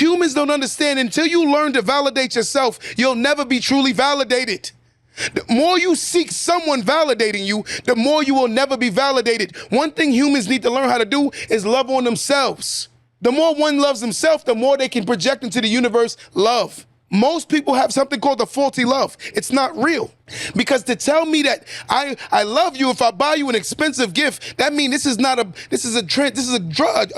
Humans don't understand until you learn to validate yourself, you'll never be truly validated. The more you seek someone validating you, the more you will never be validated. One thing humans need to learn how to do is love on themselves. The more one loves himself, the more they can project into the universe love. Most people have something called a faulty love. It's not real. Because to tell me that I love you if I buy you an expensive gift, that means this is a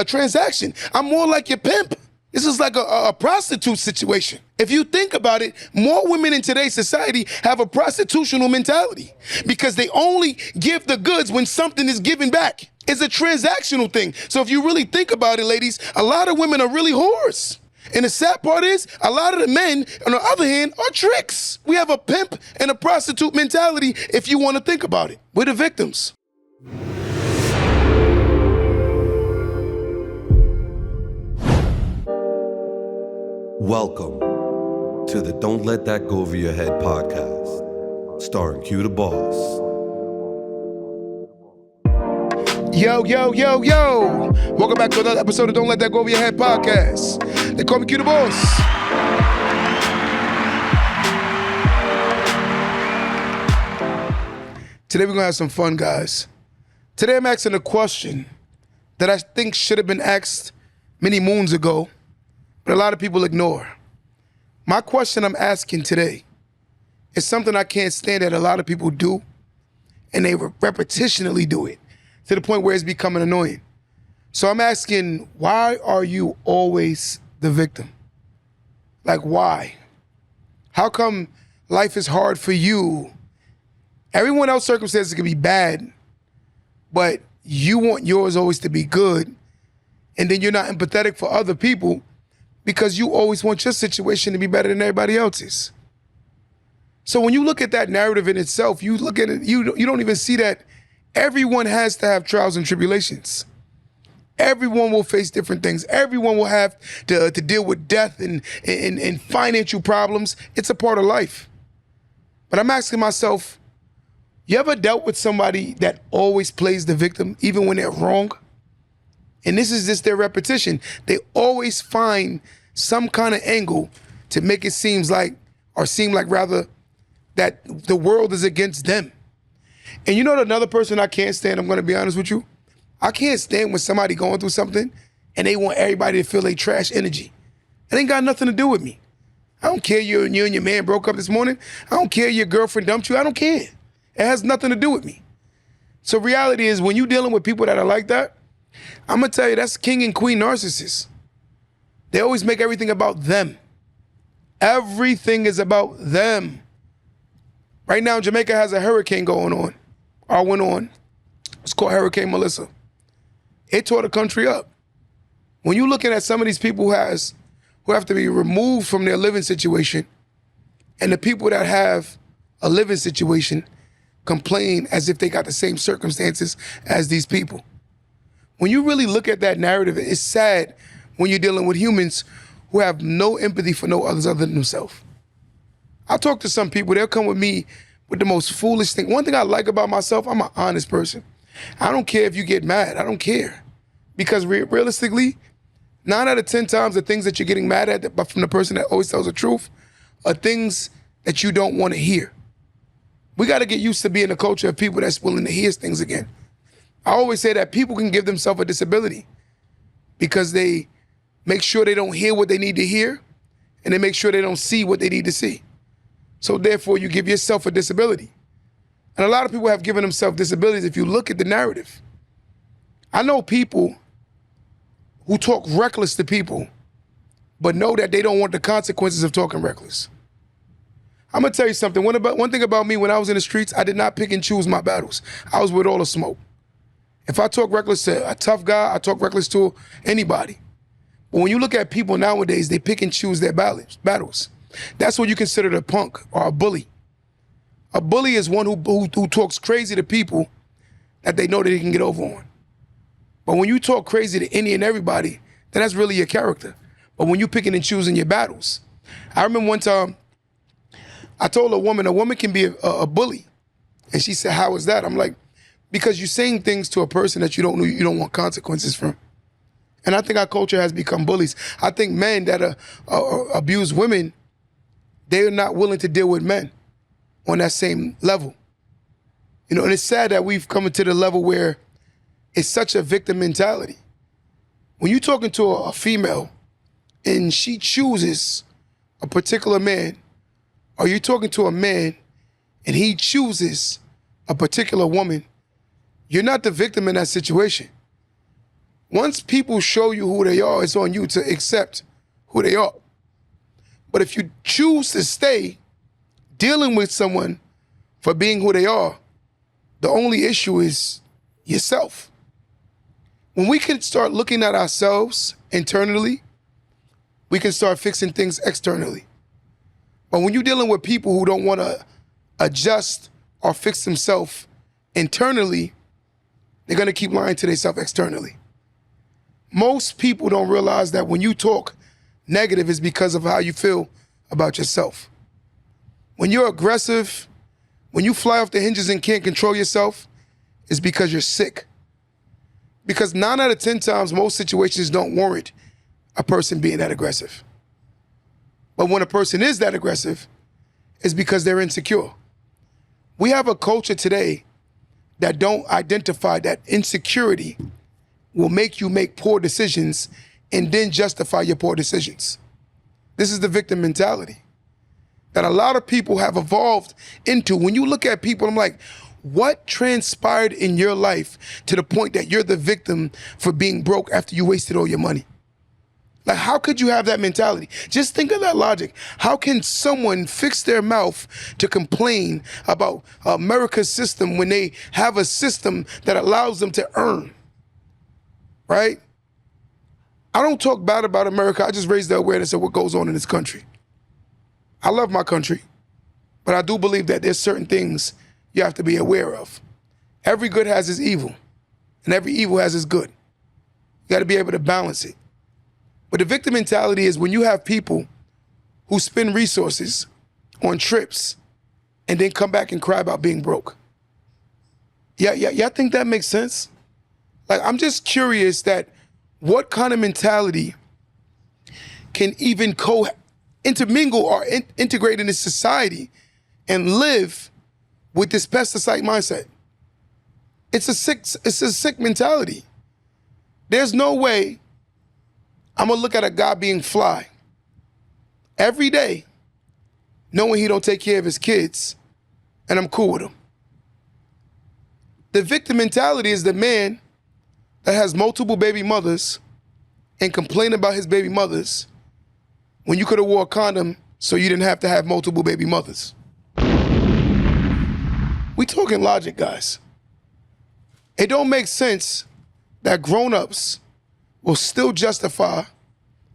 transaction. I'm more like your pimp. This is like a prostitute situation. If you think about it, more women in today's society have a prostitutional mentality because they only give the goods when something is given back. It's a transactional thing. So if you really think about it, ladies, a lot of women are really whores. And the sad part is, a lot of the men, on the other hand, are tricks. We have a pimp and a prostitute mentality if you want to think about it. We're the victims. Welcome to the Don't Let That Go Over Your Head podcast, starring Q the Boss. Yo, yo, yo, yo. Welcome back to another episode of Don't Let That Go Over Your Head podcast. They call me Q the Boss. Today we're going to have some fun, guys. Today I'm asking a question that I think should have been asked many moons ago, but a lot of people ignore. My question I'm asking today is something I can't stand that a lot of people do, and they repetitionally do it to the point where it's becoming annoying. So I'm asking, why are you always the victim? Like, why? How come life is hard for you? Everyone else's circumstances can be bad, but you want yours always to be good, and then you're not empathetic for other people because you always want your situation to be better than everybody else's. So when you look at that narrative in itself, you look at it, you don't even see that everyone has to have trials and tribulations. Everyone will face different things. Everyone will have to deal with death and financial problems. It's a part of life. But I'm asking myself, you ever dealt with somebody that always plays the victim, even when they're wrong? And this is just their repetition. They always find some kind of angle to make it seem like that the world is against them. And you know another person I can't stand, I'm gonna be honest with you? I can't stand when somebody going through something and they want everybody to feel their trash energy. It ain't got nothing to do with me. I don't care you and your man broke up this morning. I don't care your girlfriend dumped you. I don't care. It has nothing to do with me. So reality is, when you're dealing with people that are like that, I'm gonna tell you, that's king and queen narcissists. They always make everything about them. Everything is about them. Right now, Jamaica has a hurricane going on, or went on. It's called Hurricane Melissa. It tore the country up. When you're looking at some of these people who have to be removed from their living situation, and the people that have a living situation complain as if they got the same circumstances as these people. When you really look at that narrative, it's sad when you're dealing with humans who have no empathy for no others other than themselves. I talk to some people, they'll come with me with the most foolish thing. One thing I like about myself, I'm an honest person. I don't care if you get mad, I don't care. Because realistically, 9 out of 10 times the things that you're getting mad at from the person that always tells the truth are things that you don't want to hear. We got to get used to being a culture of people that's willing to hear things again. I always say that people can give themselves a disability because they make sure they don't hear what they need to hear, and they make sure they don't see what they need to see. So therefore, you give yourself a disability. And a lot of people have given themselves disabilities if you look at the narrative. I know people who talk reckless to people, but know that they don't want the consequences of talking reckless. I'm gonna tell you something. One thing about me, when I was in the streets, I did not pick and choose my battles. I was with all the smoke. If I talk reckless to a tough guy, I talk reckless to anybody. But when you look at people nowadays, they pick and choose their battles. That's what you consider a punk or a bully. A bully is one who talks crazy to people that they know that they can get over on. But when you talk crazy to any and everybody, then that's really your character. But when you picking and choosing your battles, I remember one time I told a woman can be a bully. And she said, how is that? I'm like, because you're saying things to a person that you don't want consequences from. And I think our culture has become bullies. I think men that abuse women, they are not willing to deal with men on that same level. You know, and it's sad that we've come to the level where it's such a victim mentality. When you're talking to a female and she chooses a particular man, or you're talking to a man and he chooses a particular woman, you're not the victim in that situation. Once people show you who they are, it's on you to accept who they are. But if you choose to stay dealing with someone for being who they are, the only issue is yourself. When we can start looking at ourselves internally, we can start fixing things externally. But when you're dealing with people who don't want to adjust or fix themselves internally, they're going to keep lying to themselves externally. Most people don't realize that when you talk negative, it's because of how you feel about yourself. When you're aggressive, when you fly off the hinges and can't control yourself, it's because you're sick. Because 9 out of 10 times, most situations don't warrant a person being that aggressive. But when a person is that aggressive, it's because they're insecure. We have a culture today that don't identify that insecurity will make you make poor decisions and then justify your poor decisions. This is the victim mentality that a lot of people have evolved into. When you look at people, I'm like, what transpired in your life to the point that you're the victim for being broke after you wasted all your money? Like, how could you have that mentality? Just think of that logic. How can someone fix their mouth to complain about America's system when they have a system that allows them to earn, right? I don't talk bad about America. I just raise the awareness of what goes on in this country. I love my country, but I do believe that there's certain things you have to be aware of. Every good has its evil, and every evil has its good. You got to be able to balance it. But the victim mentality is when you have people who spend resources on trips and then come back and cry about being broke. Yeah, think that makes sense? Like, I'm just curious that what kind of mentality can even intermingle or integrate into society and live with this pesticide mindset. It's a sick mentality. There's no way I'm gonna look at a guy being fly every day, knowing he don't take care of his kids, and I'm cool with him. The victim mentality is the man that has multiple baby mothers and complain about his baby mothers when you could have wore a condom so you didn't have to have multiple baby mothers. We talking logic, guys. It don't make sense that grown-ups will still justify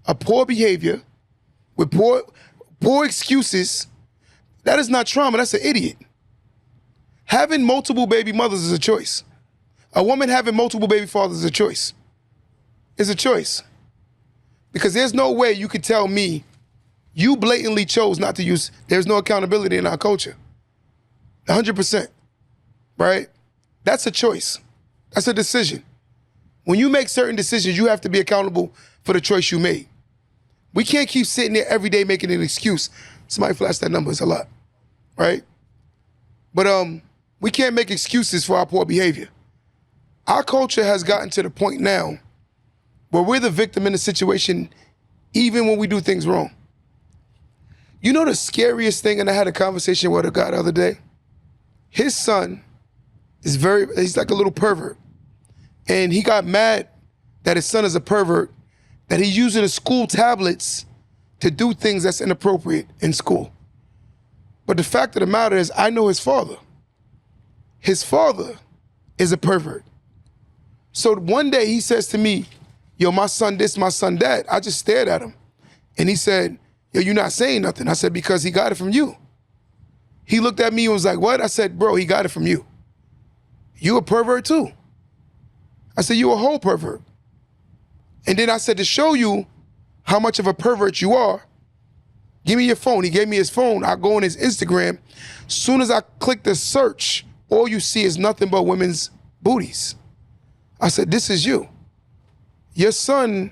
a poor behavior with poor excuses. That is not trauma, that's an idiot. Having multiple baby mothers is a choice. A woman having multiple baby fathers is a choice. It's a choice. Because there's no way you could tell me you blatantly chose not to use, there's no accountability in our culture. 100%, right? That's a choice. That's a decision. When you make certain decisions, you have to be accountable for the choice you made. We can't keep sitting there every day making an excuse. Somebody flash that number, it's a lot, right? But we can't make excuses for our poor behavior. Our culture has gotten to the point now where we're the victim in the situation even when we do things wrong. You know the scariest thing, and I had a conversation with a guy the other day? His son is he's like a little pervert. And he got mad that his son is a pervert, that he's using the school tablets to do things that's inappropriate in school. But the fact of the matter is, I know his father. His father is a pervert. So one day he says to me, yo, my son this, my son that. I just stared at him. And he said, yo, you're not saying nothing. I said, because he got it from you. He looked at me and was like, what? I said, bro, he got it from you. You a pervert too. I said, you a whole pervert. And then I said, to show you how much of a pervert you are, give me your phone. He gave me his phone. I go on his Instagram. Soon as I click the search, all you see is nothing but women's booties. I said, this is you. your son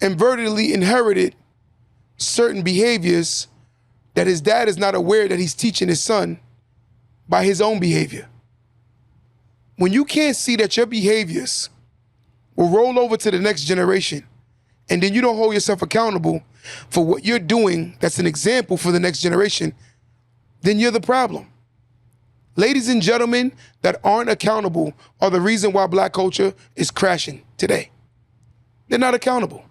inadvertently inherited certain behaviors that his dad is not aware that he's teaching his son by his own behavior. When you can't see that your behaviors will roll over to the next generation, and then you don't hold yourself accountable for what you're doing that's an example for the next generation, then you're the problem. Ladies and gentlemen that aren't accountable are the reason why black culture is crashing today. They're not accountable.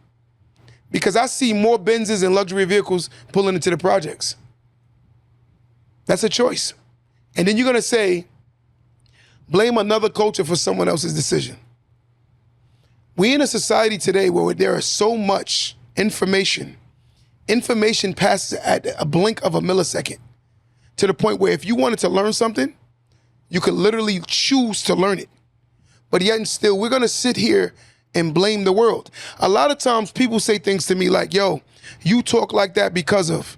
Because I see more Benzes and luxury vehicles pulling into the projects. That's a choice. And then you're going to say, blame another culture for someone else's decision. We in a society today where there is so much information. Information passes at a blink of a millisecond, to the point where if you wanted to learn something, you could literally choose to learn it. But yet and still, we're going to sit here and blame the world. A lot of times people say things to me like, yo, you talk like that because of.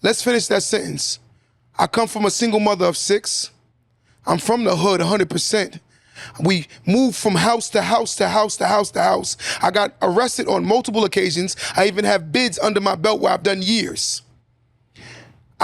Let's finish that sentence. I come from a single mother of 6. I'm from the hood 100%. We moved from house to house to house to house to house. I got arrested on multiple occasions. I even have bids under my belt where I've done years.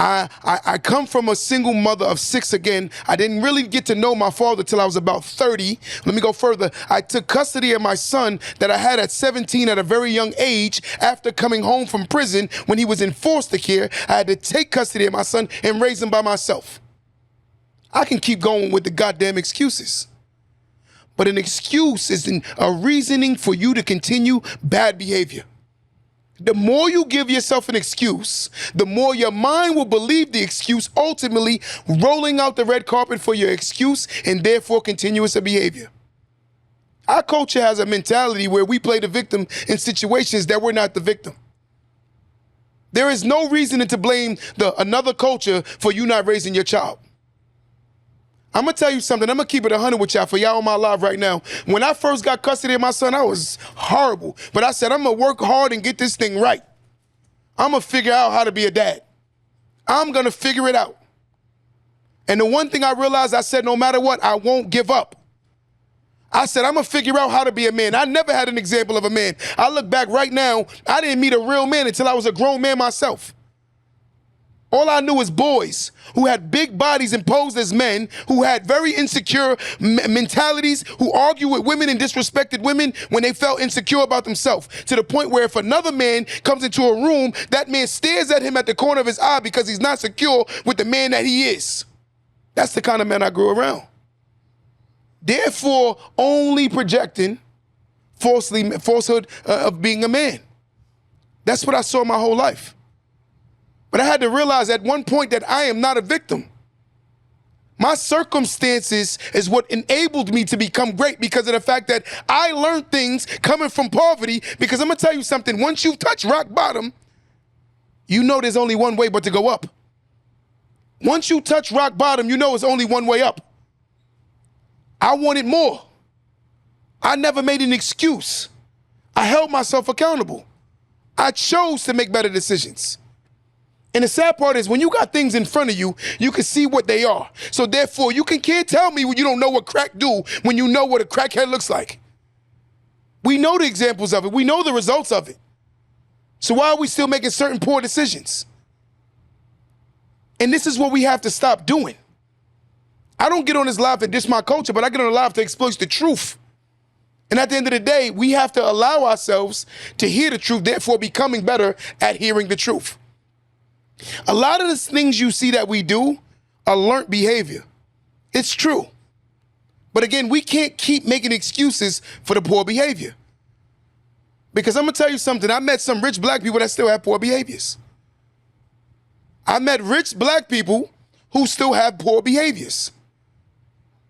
I come from a single mother of 6 again. I didn't really get to know my father till I was about 30. Let me go further. I took custody of my son that I had at 17 at a very young age after coming home from prison when he was in foster care. I had to take custody of my son and raise him by myself. I can keep going with the goddamn excuses. But an excuse is a reasoning for you to continue bad behavior. The more you give yourself an excuse, the more your mind will believe the excuse, ultimately rolling out the red carpet for your excuse and therefore continuous behavior. Our culture has a mentality where we play the victim in situations that we're not the victim. There is no reason to blame another culture for you not raising your child. I'm going to tell you something. I'm going to keep it 100 with y'all for y'all on my live right now. When I first got custody of my son, I was horrible. But I said, I'm going to work hard and get this thing right. I'm going to figure out how to be a dad. I'm going to figure it out. And the one thing I realized, I said, no matter what, I won't give up. I said, I'm going to figure out how to be a man. I never had an example of a man. I look back right now, I didn't meet a real man until I was a grown man myself. All I knew was boys who had big bodies and posed as men, who had very insecure mentalities, who argued with women and disrespected women when they felt insecure about themselves, to the point where if another man comes into a room, that man stares at him at the corner of his eye because he's not secure with the man that he is. That's the kind of man I grew around. Therefore, only projecting falsehood of being a man. That's what I saw my whole life. But I had to realize at one point that I am not a victim. My circumstances is what enabled me to become great because of the fact that I learned things coming from poverty. Because I'm going to tell you something. Once you touch rock bottom, you know there's only one way but to go up. Once you touch rock bottom, you know it's only one way up. I wanted more. I never made an excuse. I held myself accountable. I chose to make better decisions. And the sad part is when you got things in front of you, you can see what they are. So therefore, can't tell me when you don't know what crack do when you know what a crackhead looks like. We know the examples of it. We know the results of it. So why are we still making certain poor decisions? And this is what we have to stop doing. I don't get on this live to diss my culture, but I get on the live to exploit the truth. And at the end of the day, we have to allow ourselves to hear the truth, therefore becoming better at hearing the truth. A lot of the things you see that we do are learned behavior. It's true. But again, we can't keep making excuses for the poor behavior. Because I'm going to tell you something. I met some rich black people that still have poor behaviors. I met rich black people who still have poor behaviors.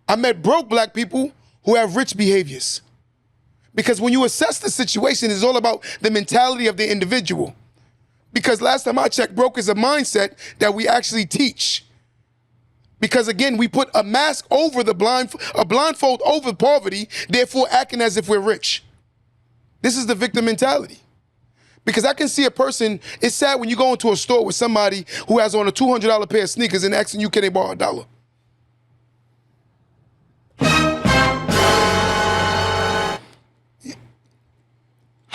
I met broke black people who have rich behaviors. Because when you assess the situation, it's all about the mentality of the individual. Because last time I checked, broke is a mindset that we actually teach. Because again, we put a mask over a blindfold over poverty, therefore acting as if we're rich. This is the victim mentality. Because I can see a person, it's sad when you go into a store with somebody who has on a $200 pair of sneakers and asking you, can they borrow $1?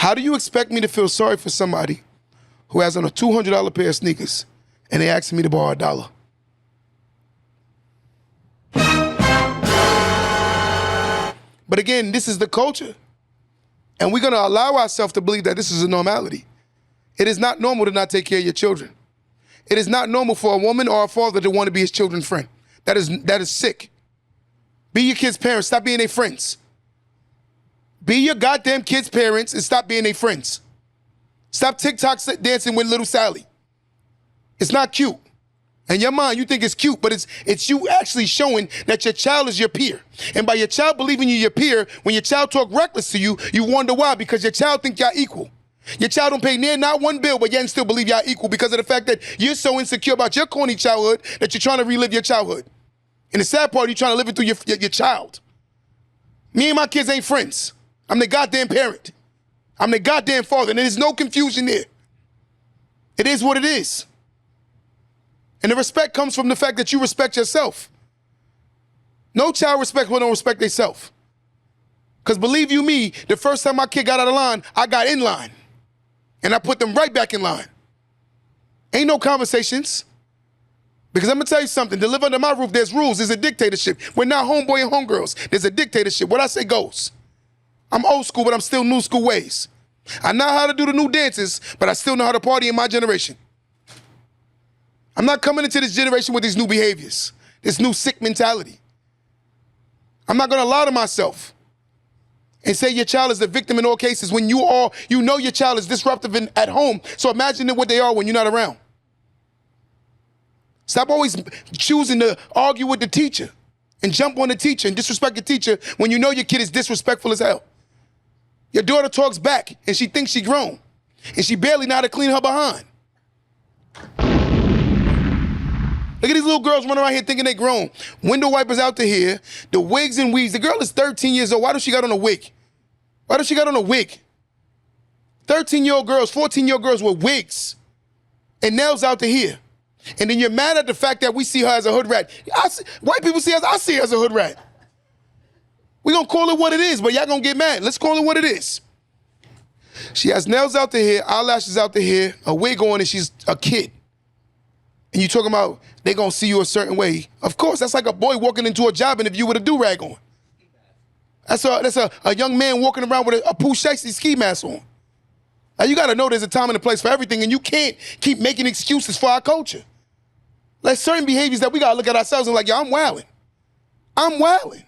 How do you expect me to feel sorry for somebody who has on a $200 pair of sneakers and they asking me to borrow $1? But again, this is the culture. And we're going to allow ourselves to believe that this is a normality. It is not normal to not take care of your children. It is not normal for a woman or a father to want to be his children's friend. That is sick. Be your kids' parents. Stop being their friends. Be your goddamn kids' parents and stop being their friends. Stop TikTok dancing with little Sally. It's not cute. In your mind, you think it's cute, but it's you actually showing that your child is your peer. And by your child believing you your peer, when your child talk reckless to you, you wonder why, because your child think y'all equal. Your child don't pay near not one bill, but yet still believe y'all equal because of the fact that you're so insecure about your corny childhood that you're trying to relive your childhood. And the sad part, you're trying to live it through your child. Me and my kids ain't friends. I'm the goddamn parent. I'm the goddamn father, and there's no confusion there. It is what it is. And the respect comes from the fact that you respect yourself. No child respects who don't respect themselves. Because believe you me, the first time my kid got out of line, I got in line. And I put them right back in line. Ain't no conversations. Because I'm going to tell you something. To live under my roof, there's rules. There's a dictatorship. We're not homeboy and homegirls. There's a dictatorship. What I say goes. I'm old school, but I'm still new school ways. I know how to do the new dances, but I still know how to party in my generation. I'm not coming into this generation with these new behaviors, this new sick mentality. I'm not going to lie to myself and say your child is the victim in all cases when you know your child is disruptive at home. So imagine what they are when you're not around. Stop always choosing to argue with the teacher and jump on the teacher and disrespect the teacher when you know your kid is disrespectful as hell. Your daughter talks back and she thinks she grown and she barely know how to clean her behind. Look at these little girls running around here thinking they grown. Window wipers out to here, the wigs and weaves. The girl is 13 years old. Why does she got on a wig? Why does she got on a wig? 13-year-old girls, 14-year-old girls with wigs and nails out to here. And then you're mad at the fact that we see her as a hood rat. White people see us, I see her as a hood rat. We're going to call it what it is, but y'all going to get mad. Let's call it what it is. She has nails out to here, eyelashes out to here, a wig on, and she's a kid. And you talking about they gonna see you a certain way. Of course, that's like a boy walking into a job interview with a do-rag on. That's a young man walking around with a Pooh Shiesty ski mask on. Now you gotta know there's a time and a place for everything, and you can't keep making excuses for our culture. Like certain behaviors that we gotta look at ourselves and like, yo, I'm wilding. I'm wilding.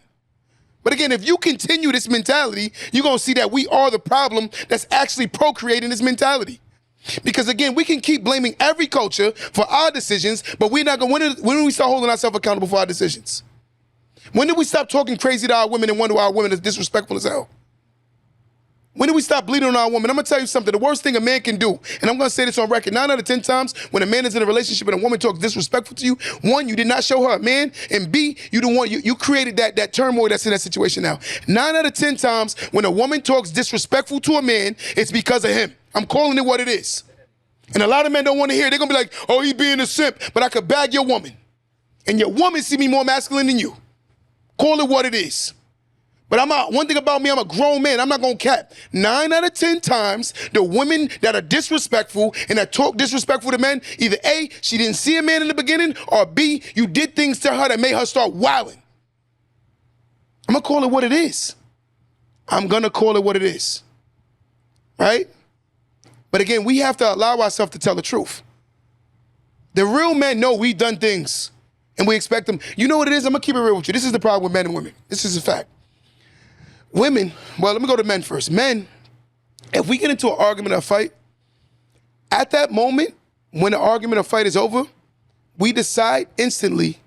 But again, if you continue this mentality, you're gonna see that we are the problem that's actually procreating this mentality. Because again, we can keep blaming every culture for our decisions, but we're not gonna, when do we start holding ourselves accountable for our decisions? When do we stop talking crazy to our women and wonder why our women is disrespectful as hell? When do we stop bleeding on our women? I'm gonna tell you something, the worst thing a man can do, and I'm gonna say this on record, 9 out of 10 times when a man is in a relationship and a woman talks disrespectful to you, 1, you did not show her a man, and B, you created that turmoil that's in that situation now. 9 out of 10 times when a woman talks disrespectful to a man, it's because of him. I'm calling it what it is. And a lot of men don't want to hear it. They're going to be like, oh, he being a simp, but I could bag your woman. And your woman see me more masculine than you. Call it what it is. But one thing about me, I'm a grown man. I'm not going to cap. 9 out of 10 times, the women that are disrespectful and that talk disrespectful to men, either A, she didn't see a man in the beginning, or B, you did things to her that made her start wilding. I'm going to call it what it is. I'm going to call it what it is. Right? But again, we have to allow ourselves to tell the truth. The real men know we've done things and we expect them. You know what it is? I'm going to keep it real with you. This is the problem with men and women. This is a fact. Women, well, let me go to men first. Men, if we get into an argument or a fight, at that moment, when the argument or fight is over, we decide instantly,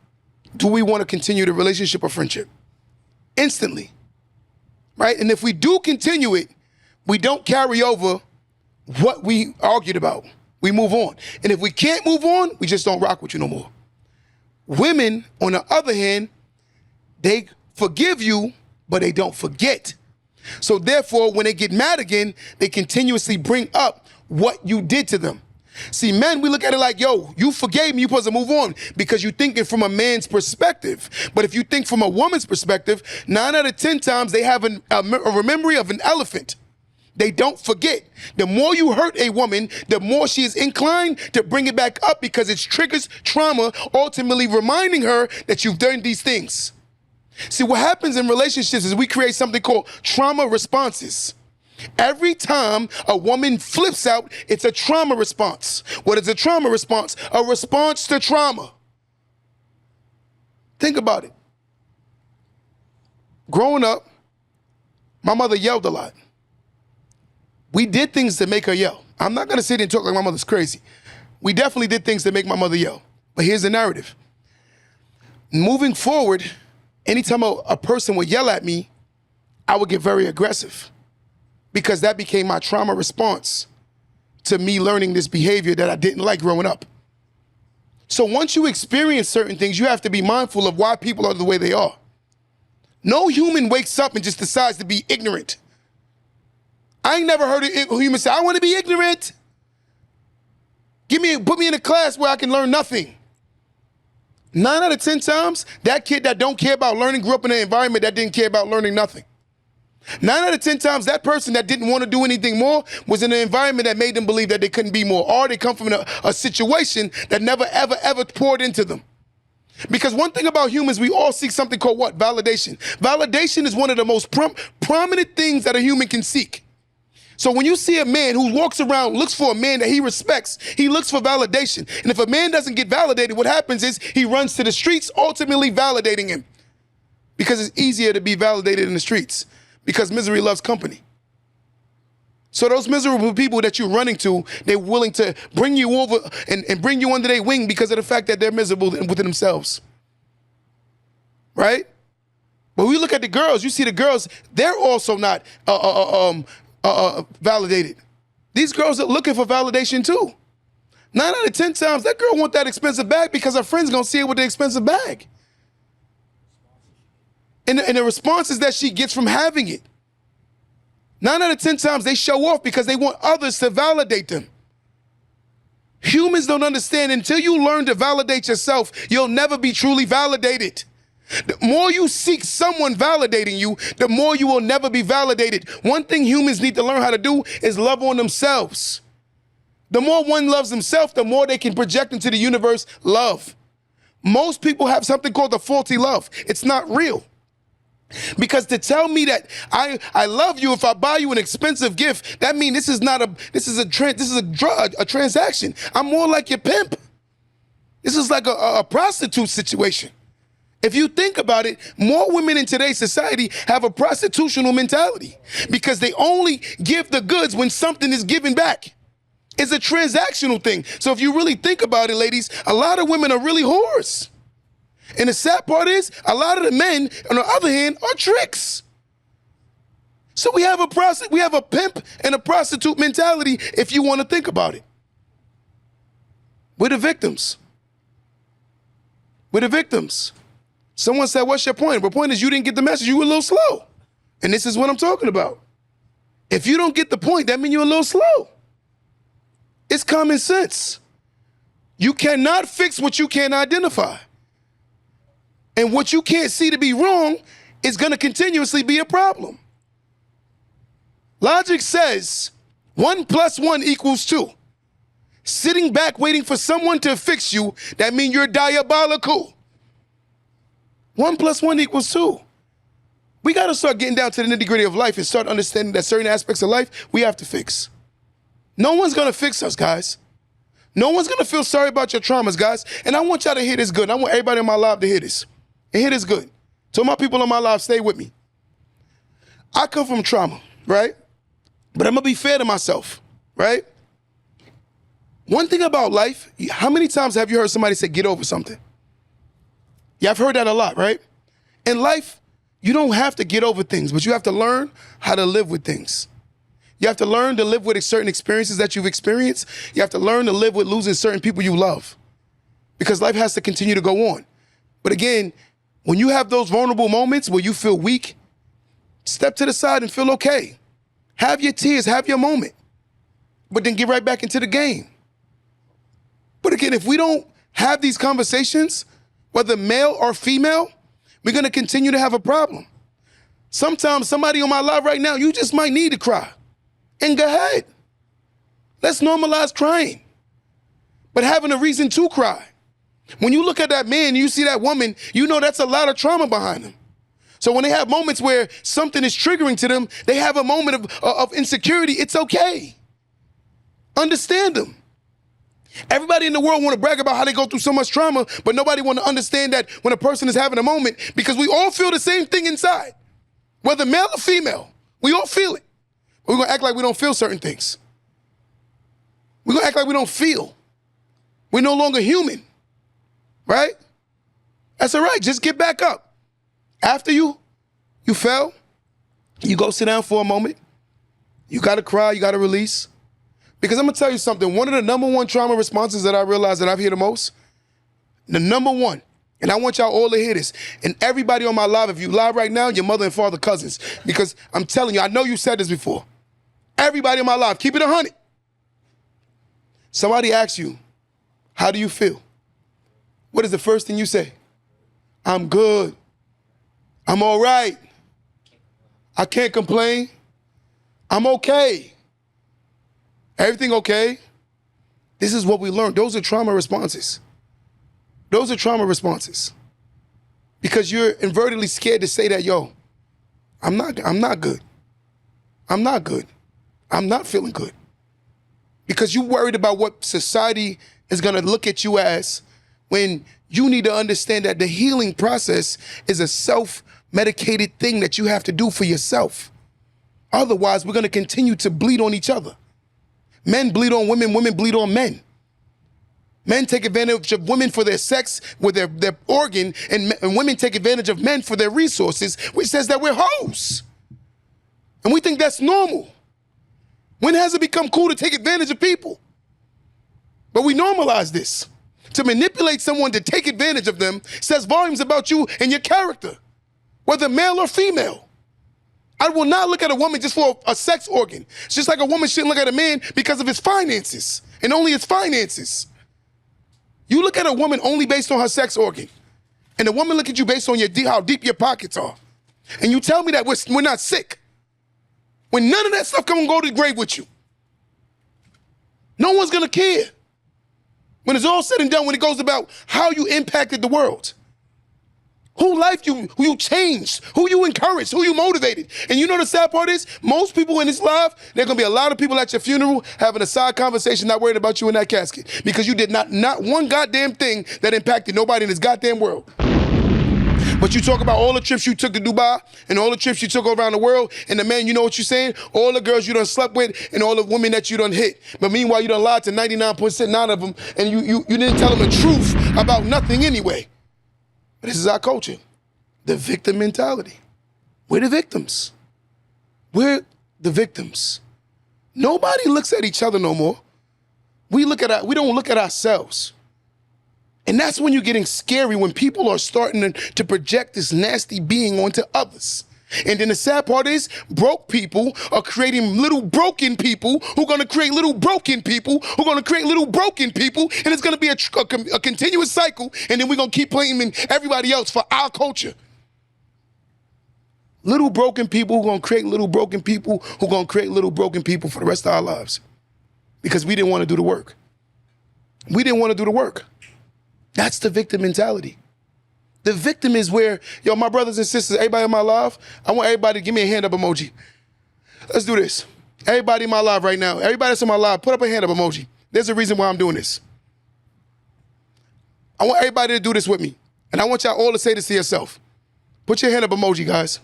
do we want to continue the relationship or friendship? Instantly. Right? And if we do continue it, we don't carry over what we argued about. We move on. And if we can't move on, we just don't rock with you no more. Women, on the other hand, they forgive you, but they don't forget. So therefore, when they get mad again, they continuously bring up what you did to them. See, men, we look at it like, yo, you forgave me, you're supposed to move on because you're thinking from a man's perspective. But if you think from a woman's perspective, 9 out of 10 times they have a memory of an elephant. They don't forget. The more you hurt a woman, the more she is inclined to bring it back up because it triggers trauma, ultimately reminding her that you've done these things. See, what happens in relationships is we create something called trauma responses. Every time a woman flips out, it's a trauma response. What is a trauma response? A response to trauma. Think about it. Growing up, my mother yelled a lot. We did things to make her yell. I'm not going to sit and talk like my mother's crazy. We definitely did things to make my mother yell. But here's the narrative. Moving forward, anytime a person would yell at me, I would get very aggressive because that became my trauma response to me learning this behavior that I didn't like growing up. So once you experience certain things, you have to be mindful of why people are the way they are. No human wakes up and just decides to be ignorant. I ain't never heard a human say, I want to be ignorant. Put me in a class where I can learn nothing. 9 out of 10 times, that kid that don't care about learning grew up in an environment that didn't care about learning nothing. 9 out of 10 times, that person that didn't want to do anything more was in an environment that made them believe that they couldn't be more, or they come from a situation that never, ever, ever poured into them. Because one thing about humans, we all seek something called what? Validation. Validation is one of the most prominent things that a human can seek. So when you see a man who walks around, looks for a man that he respects, he looks for validation. And if a man doesn't get validated, what happens is he runs to the streets, ultimately validating him. Because it's easier to be validated in the streets. Because misery loves company. So those miserable people that you're running to, they're willing to bring you over and bring you under their wing because of the fact that they're miserable within themselves. Right? But we look at the girls, you see the girls, they're also not validated. These girls are looking for validation too. 9 out of 10 times, that girl want that expensive bag because her friend's gonna see her with the expensive bag. And the responses that she gets from having it. 9 out of 10 times, they show off because they want others to validate them. Humans don't understand until you learn to validate yourself, you'll never be truly validated. The more you seek someone validating you, the more you will never be validated. One thing humans need to learn how to do is love on themselves. The more one loves himself, the more they can project into the universe love. Most people have something called a faulty love. It's not real. Because to tell me that I love you if I buy you an expensive gift, that means this is a transaction. I'm more like your pimp. This is like a prostitute situation. If you think about it, more women in today's society have a prostitutional mentality because they only give the goods when something is given back. It's a transactional thing. So if you really think about it, ladies, a lot of women are really whores. And the sad part is, a lot of the men, on the other hand, are tricks. So we have a pimp and a prostitute mentality if you want to think about it. We're the victims. We're the victims. Someone said, what's your point? The point is you didn't get the message. You were a little slow. And this is what I'm talking about. If you don't get the point, that means you're a little slow. It's common sense. You cannot fix what you can't identify. And what you can't see to be wrong is going to continuously be a problem. Logic says 1 + 1 = 2. Sitting back waiting for someone to fix you, that means you're diabolical. 1 + 1 = 2. We got to start getting down to the nitty-gritty of life and start understanding that certain aspects of life we have to fix. No one's going to fix us, guys. No one's going to feel sorry about your traumas, guys. And I want y'all to hear this good. I want everybody in my life to hear this. And hear this good. So my people in my life, stay with me. I come from trauma, right? But I'm going to be fair to myself, right? One thing about life, how many times have you heard somebody say, get over something? Yeah, I've heard that a lot, right? In life, you don't have to get over things, but you have to learn how to live with things. You have to learn to live with certain experiences that you've experienced. You have to learn to live with losing certain people you love because life has to continue to go on. But again, when you have those vulnerable moments where you feel weak, step to the side and feel okay. Have your tears, have your moment, but then get right back into the game. But again, if we don't have these conversations, whether male or female, we're going to continue to have a problem. Sometimes somebody on my live right now, you just might need to cry. And go ahead. Let's normalize crying. But having a reason to cry. When you look at that man, you see that woman, you know that's a lot of trauma behind them. So when they have moments where something is triggering to them, they have a moment of insecurity, it's okay. Understand them. Everybody in the world want to brag about how they go through so much trauma, but nobody want to understand that when a person is having a moment, because we all feel the same thing inside. Whether male or female, we all feel it. We're going to act like we don't feel certain things. We're going to act like we don't feel. We're no longer human, right? That's all right. Just get back up. After you fell, you go sit down for a moment. You got to cry. You got to release. Because I'm going to tell you something. One of the number one trauma responses that I realize that I've heard the most, the number one, and I want y'all all to hear this, and everybody on my live, if you live right now, your mother and father cousins, because I'm telling you, I know you said this before. Everybody on my live, keep it 100. Somebody asks you, how do you feel? What is the first thing you say? I'm good. I'm all right. I can't complain. I'm okay. Everything okay? This is what we learned. Those are trauma responses. Those are trauma responses. Because you're invertedly scared to say that, yo, I'm not good. I'm not good. I'm not feeling good. Because you're worried about what society is going to look at you as, when you need to understand that the healing process is a self-medicated thing that you have to do for yourself. Otherwise, we're going to continue to bleed on each other. Men bleed on women, women bleed on men. Men take advantage of women for their sex with their organ, and women take advantage of men for their resources, which says that we're hoes. And we think that's normal. When has it become cool to take advantage of people? But we normalize this. To manipulate someone to take advantage of them says volumes about you and your character, whether male or female. I will not look at a woman just for a sex organ. It's just like a woman shouldn't look at a man because of his finances, and only his finances. You look at a woman only based on her sex organ, and a woman look at you based on how deep your pockets are. And you tell me that we're not sick, when none of that stuff come and go to the grave with you. No one's gonna care. When it's all said and done, when it goes about how you impacted the world. Who you changed, who you encouraged, who you motivated. And you know the sad part is, most people in this live, there are gonna be a lot of people at your funeral having a side conversation, not worried about you in that casket. Because you did not one goddamn thing that impacted nobody in this goddamn world. But you talk about all the trips you took to Dubai, and all the trips you took around the world, and the man, you know what you're saying? All the girls you done slept with, and all the women that you done hit. But meanwhile, you done lied to 99.9% of them, and you didn't tell them the truth about nothing anyway. This is our culture, the victim mentality. We're the victims. We're the victims. Nobody looks at each other no more. We don't look at ourselves. And that's when you're getting scary, when people are starting to project this nasty being onto others. And then the sad part is, broke people are creating little broken people who are going to create little broken people who are going to create little broken people, and it's going to be a continuous cycle, and then we're going to keep blaming everybody else for our culture. Little broken people who are going to create little broken people who are going to create little broken people for the rest of our lives, because we didn't want to do the work. We didn't want to do the work. That's the victim mentality. The victim is where, yo, my brothers and sisters, everybody in my live, I want everybody to give me a hand up emoji. Let's do this. Everybody in my live right now, everybody that's in my live, put up a hand up emoji. There's a reason why I'm doing this. I want everybody to do this with me. And I want y'all all to say this to yourself. Put your hand up emoji, guys.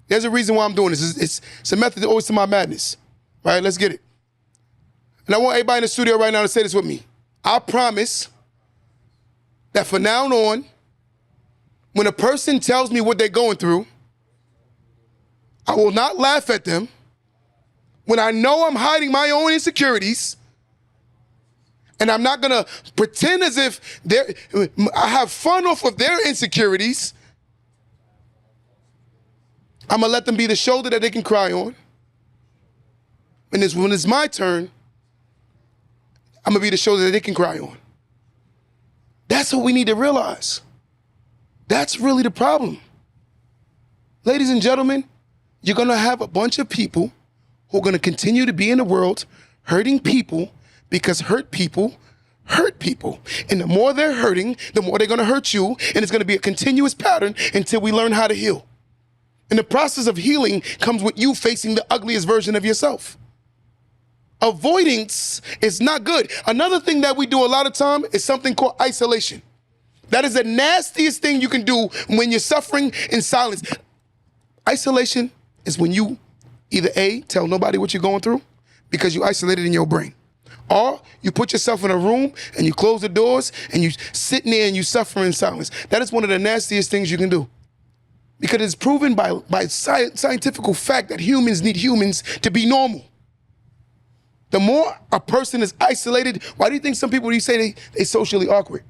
There's a reason why I'm doing this. It's a method always to my madness. Right, let's get it. And I want everybody in the studio right now to say this with me. I promise that from now on, when a person tells me what they're going through, I will not laugh at them. When I know I'm hiding my own insecurities, and I'm not gonna pretend as if I have fun off of their insecurities, I'm gonna let them be the shoulder that they can cry on. And when it's my turn, I'm gonna be the shoulder that they can cry on. That's what we need to realize. That's really the problem. Ladies and gentlemen, you're gonna have a bunch of people who are going to continue to be in the world hurting people because hurt people hurt people. And the more they're hurting, the more they're going to hurt you. And it's going to be a continuous pattern until we learn how to heal. And the process of healing comes with you facing the ugliest version of yourself. Avoidance is not good. Another thing that we do a lot of time is something called isolation. That is the nastiest thing you can do when you're suffering in silence. Isolation is when you either A, tell nobody what you're going through because you isolated in your brain, or you put yourself in a room and you close the doors and you sit in there and you suffer in silence. That is one of the nastiest things you can do because it's proven by scientific fact that humans need humans to be normal. The more a person is isolated, why do you think some people, you say they socially awkward?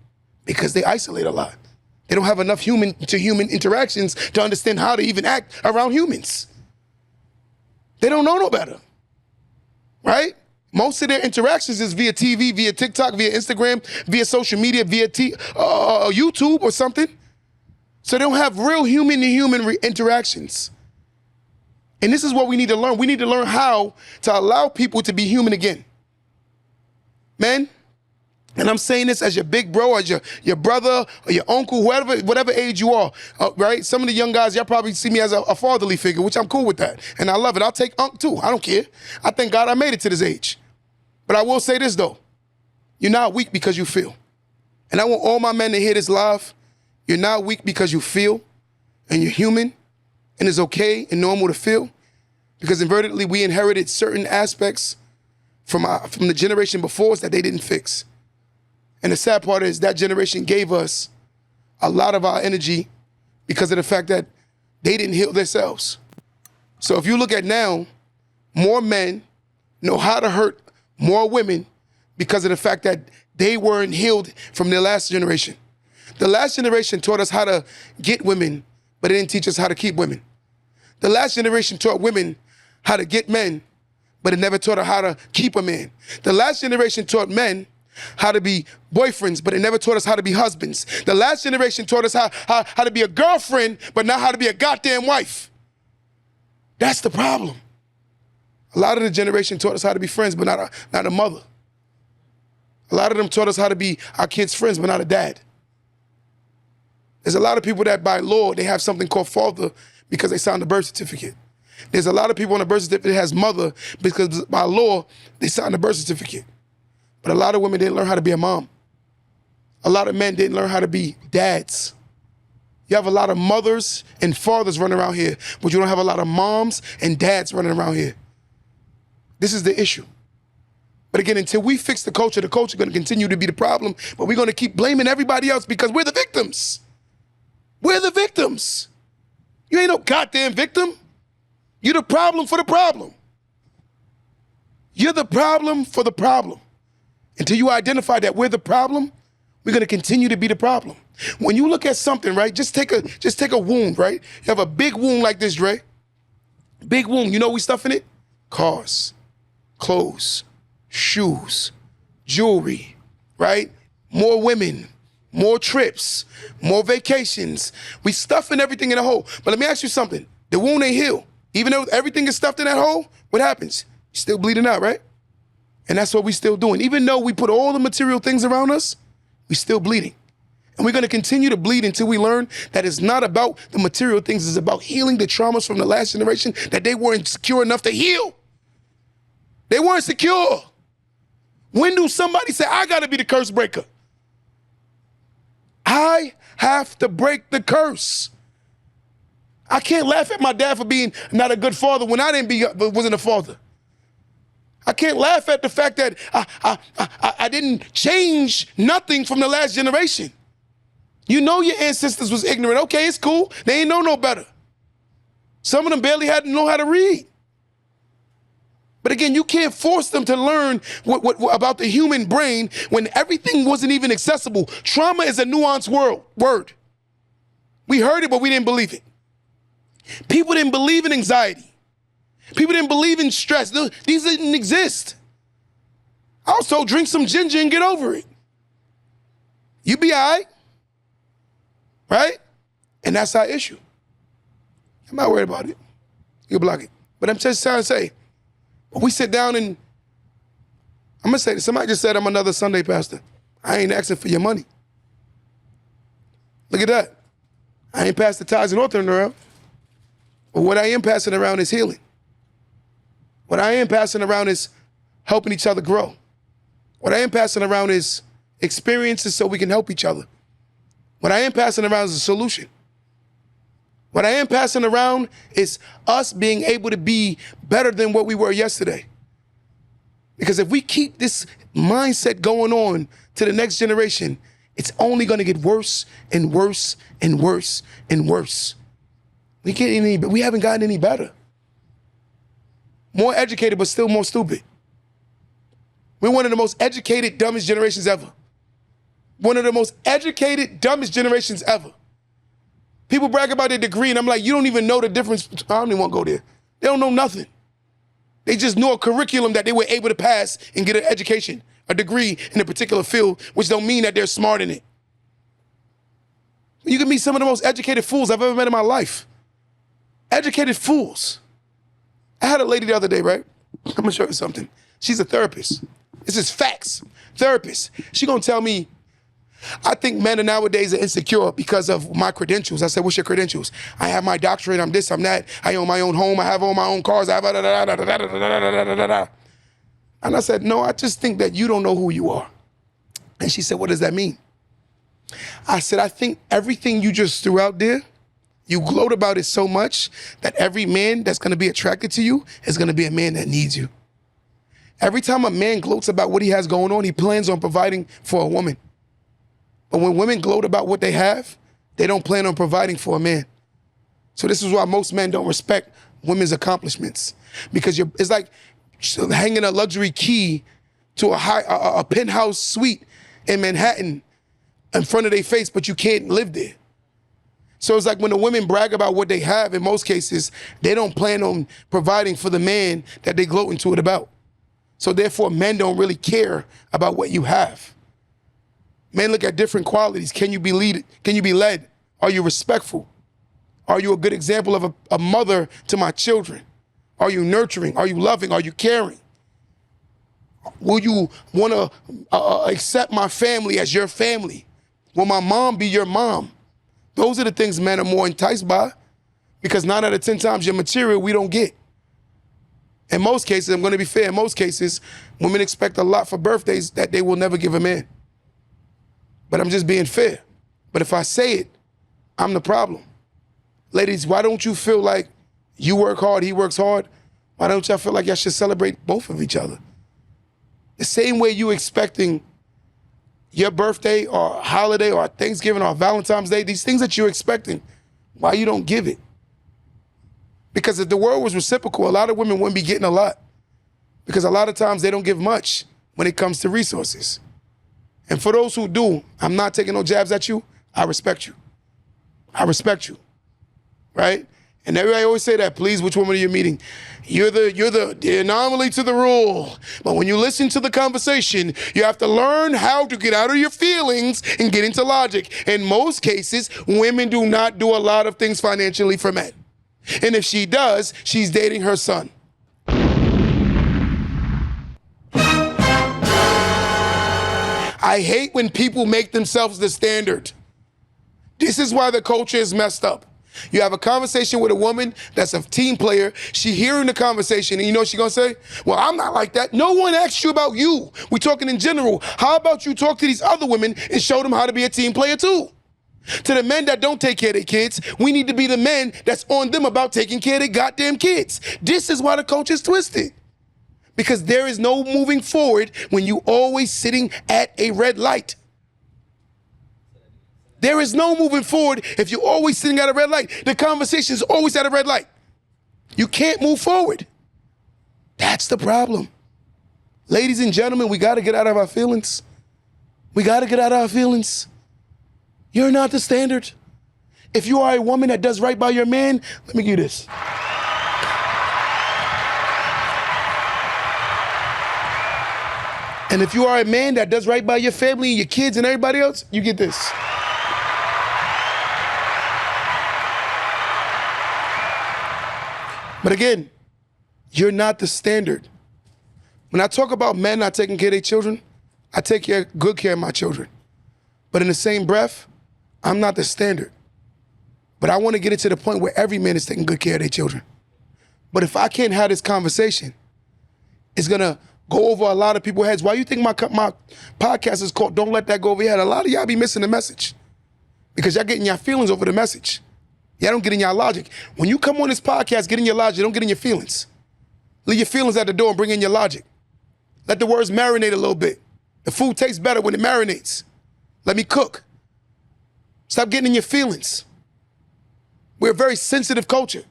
Because they isolate a lot. They don't have enough human-to-human interactions to understand how to even act around humans. They don't know no better, right? Most of their interactions is via TV, via TikTok, via Instagram, via social media, via YouTube or something. So they don't have real human-to-human interactions. And this is what we need to learn. We need to learn how to allow people to be human again. Men, and I'm saying this as your big bro, as your brother, or your uncle, whatever age you are, right? Some of the young guys, y'all probably see me as a fatherly figure, which I'm cool with that. And I love it. I'll take Unc too. I don't care. I thank God I made it to this age. But I will say this though. You're not weak because you feel. And I want all my men to hear this live. You're not weak because you feel, and you're human, and it's okay and normal to feel. Because invertedly, we inherited certain aspects from the generation before us that they didn't fix. And the sad part is that generation gave us a lot of our energy because of the fact that they didn't heal themselves. So if you look at now, more men know how to hurt more women because of the fact that they weren't healed from their last generation. The last generation taught us how to get women, but it didn't teach us how to keep women. The last generation taught women how to get men, but it never taught her how to keep a man. The last generation taught men how to be boyfriends, but it never taught us how to be husbands. The last generation taught us how to be a girlfriend, but not how to be a goddamn wife. That's the problem. A lot of the generation taught us how to be friends, but not a mother. A lot of them taught us how to be our kids' friends, but not a dad. There's a lot of people that by law, they have something called father because they signed a birth certificate. There's a lot of people on the birth certificate that has mother because by law, they signed a birth certificate. But a lot of women didn't learn how to be a mom. A lot of men didn't learn how to be dads. You have a lot of mothers and fathers running around here, but you don't have a lot of moms and dads running around here. This is the issue. But again, until we fix the culture going to continue to be the problem, but we're going to keep blaming everybody else because we're the victims. We're the victims. You ain't no goddamn victim. You're the problem for the problem. You're the problem for the problem. Until you identify that we're the problem, we're going to continue to be the problem. When you look at something, right, just take a wound, right? You have a big wound like this, Dre. Big wound. You know what we stuff in it? Cars, clothes, shoes, jewelry, right? More women, more trips, more vacations. We stuffing everything in a hole. But let me ask you something. The wound ain't healed. Even though everything is stuffed in that hole, what happens? You're still bleeding out, right? And that's what we're still doing. Even though we put all the material things around us, we're still bleeding. And we're going to continue to bleed until we learn that it's not about the material things. It's about healing the traumas from the last generation that they weren't secure enough to heal. They weren't secure. When do somebody say, I got to be the curse breaker? I have to break the curse. I can't laugh at my dad for being not a good father when I wasn't a father. I can't laugh at the fact that I didn't change nothing from the last generation. You know your ancestors was ignorant. Okay, it's cool. They ain't know no better. Some of them barely had to know how to read. But again, you can't force them to learn what about the human brain when everything wasn't even accessible. Trauma is a nuanced word. We heard it, but we didn't believe it. People didn't believe in anxiety. People didn't believe in stress. These didn't exist. I was told drink some ginger and get over it. You be all right, right? And that's our issue. I'm not worried about it. You block it. But I'm just trying to say, We sit down and, I'm gonna say this, somebody just said I'm another Sunday pastor. I ain't asking for your money. Look at that. I ain't passing tithes and offering around. But what I am passing around is healing. What I am passing around is helping each other grow. What I am passing around is experiences so we can help each other. What I am passing around is a solution. What I am passing around is us being able to be better than what we were yesterday. Because if we keep this mindset going on to the next generation, it's only going to get worse and worse and worse and worse. We haven't gotten any better. More educated, but still more stupid. We're one of the most educated, dumbest generations ever. One of the most educated, dumbest generations ever. People brag about their degree, and I'm like, you don't even know the difference. I don't even want to go there. They don't know nothing. They just know a curriculum that they were able to pass and get an education, a degree in a particular field, which don't mean that they're smart in it. You can meet some of the most educated fools I've ever met in my life. Educated fools. I had a lady the other day, right? I'm gonna show you something. She's a therapist. This is facts. Therapist. She gonna tell me, I think men nowadays are insecure because of my credentials. I said, what's your credentials? I have my doctorate, I'm this, I'm that. I own my own home, I have all my own cars, I have And I said, no, I just think that you don't know who you are. And she said, what does that mean? I said, I think everything you just threw out there, you gloat about it so much that every man that's gonna be attracted to you is gonna be a man that needs you. Every time a man gloats about what he has going on, he plans on providing for a woman. But when women gloat about what they have, they don't plan on providing for a man. So this is why most men don't respect women's accomplishments. Because it's like hanging a luxury key to a penthouse suite in Manhattan in front of their face, but you can't live there. So it's like when the women brag about what they have, in most cases, they don't plan on providing for the man that they gloat into it about. So therefore, men don't really care about what you have. Men look at different qualities. Can you be led? Can you be led? Are you respectful? Are you a good example of a mother to my children? Are you nurturing? Are you loving? Are you caring? Will you want to accept my family as your family? Will my mom be your mom? Those are the things men are more enticed by, because 9 out of 10 times your material we don't get. In most cases, I'm going to be fair, in most cases, women expect a lot for birthdays that they will never give a man. But I'm just being fair. But if I say it, I'm the problem. Ladies, why don't you feel like you work hard, he works hard? Why don't y'all feel like y'all should celebrate both of each other? The same way you expecting your birthday or holiday or Thanksgiving or Valentine's Day, these things that you're expecting, why you don't give it? Because if the world was reciprocal, a lot of women wouldn't be getting a lot. Because a lot of times they don't give much when it comes to resources. And for those who do, I'm not taking no jabs at you. I respect you. I respect you, right? And everybody always say that, please, which woman are you meeting? You're the anomaly to the rule. But when you listen to the conversation, you have to learn how to get out of your feelings and get into logic. In most cases, women do not do a lot of things financially for men. And if she does, she's dating her son. I hate when people make themselves the standard. This is why the culture is messed up. You have a conversation with a woman that's a team player. She hearing the conversation, and you know what she's gonna say? Well, I'm not like that. No one asked you about you. We're talking in general. How about you talk to these other women and show them how to be a team player too? To the men that don't take care of their kids, we need to be the men that's on them about taking care of their goddamn kids. This is why the culture is twisted. Because there is no moving forward when you always sitting at a red light. There is no moving forward if you're always sitting at a red light. The conversation is always at a red light. You can't move forward. That's the problem. Ladies and gentlemen, we gotta get out of our feelings. We gotta get out of our feelings. You're not the standard. If you are a woman that does right by your man, let me give you this. And if you are a man that does right by your family and your kids and everybody else, you get this. But again, you're not the standard. When I talk about men not taking care of their children, I take good care of my children. But in the same breath, I'm not the standard. But I want to get it to the point where every man is taking good care of their children. But if I can't have this conversation, it's going to go over a lot of people's heads. Why do you think my podcast is called Don't Let That Go Over Your Head? A lot of y'all be missing the message because y'all getting your feelings over the message. Y'all don't get in your logic. When you come on this podcast, get in your logic. Don't get in your feelings. Leave your feelings at the door and bring in your logic. Let the words marinate a little bit. The food tastes better when it marinates. Let me cook. Stop getting in your feelings. We're a very sensitive culture.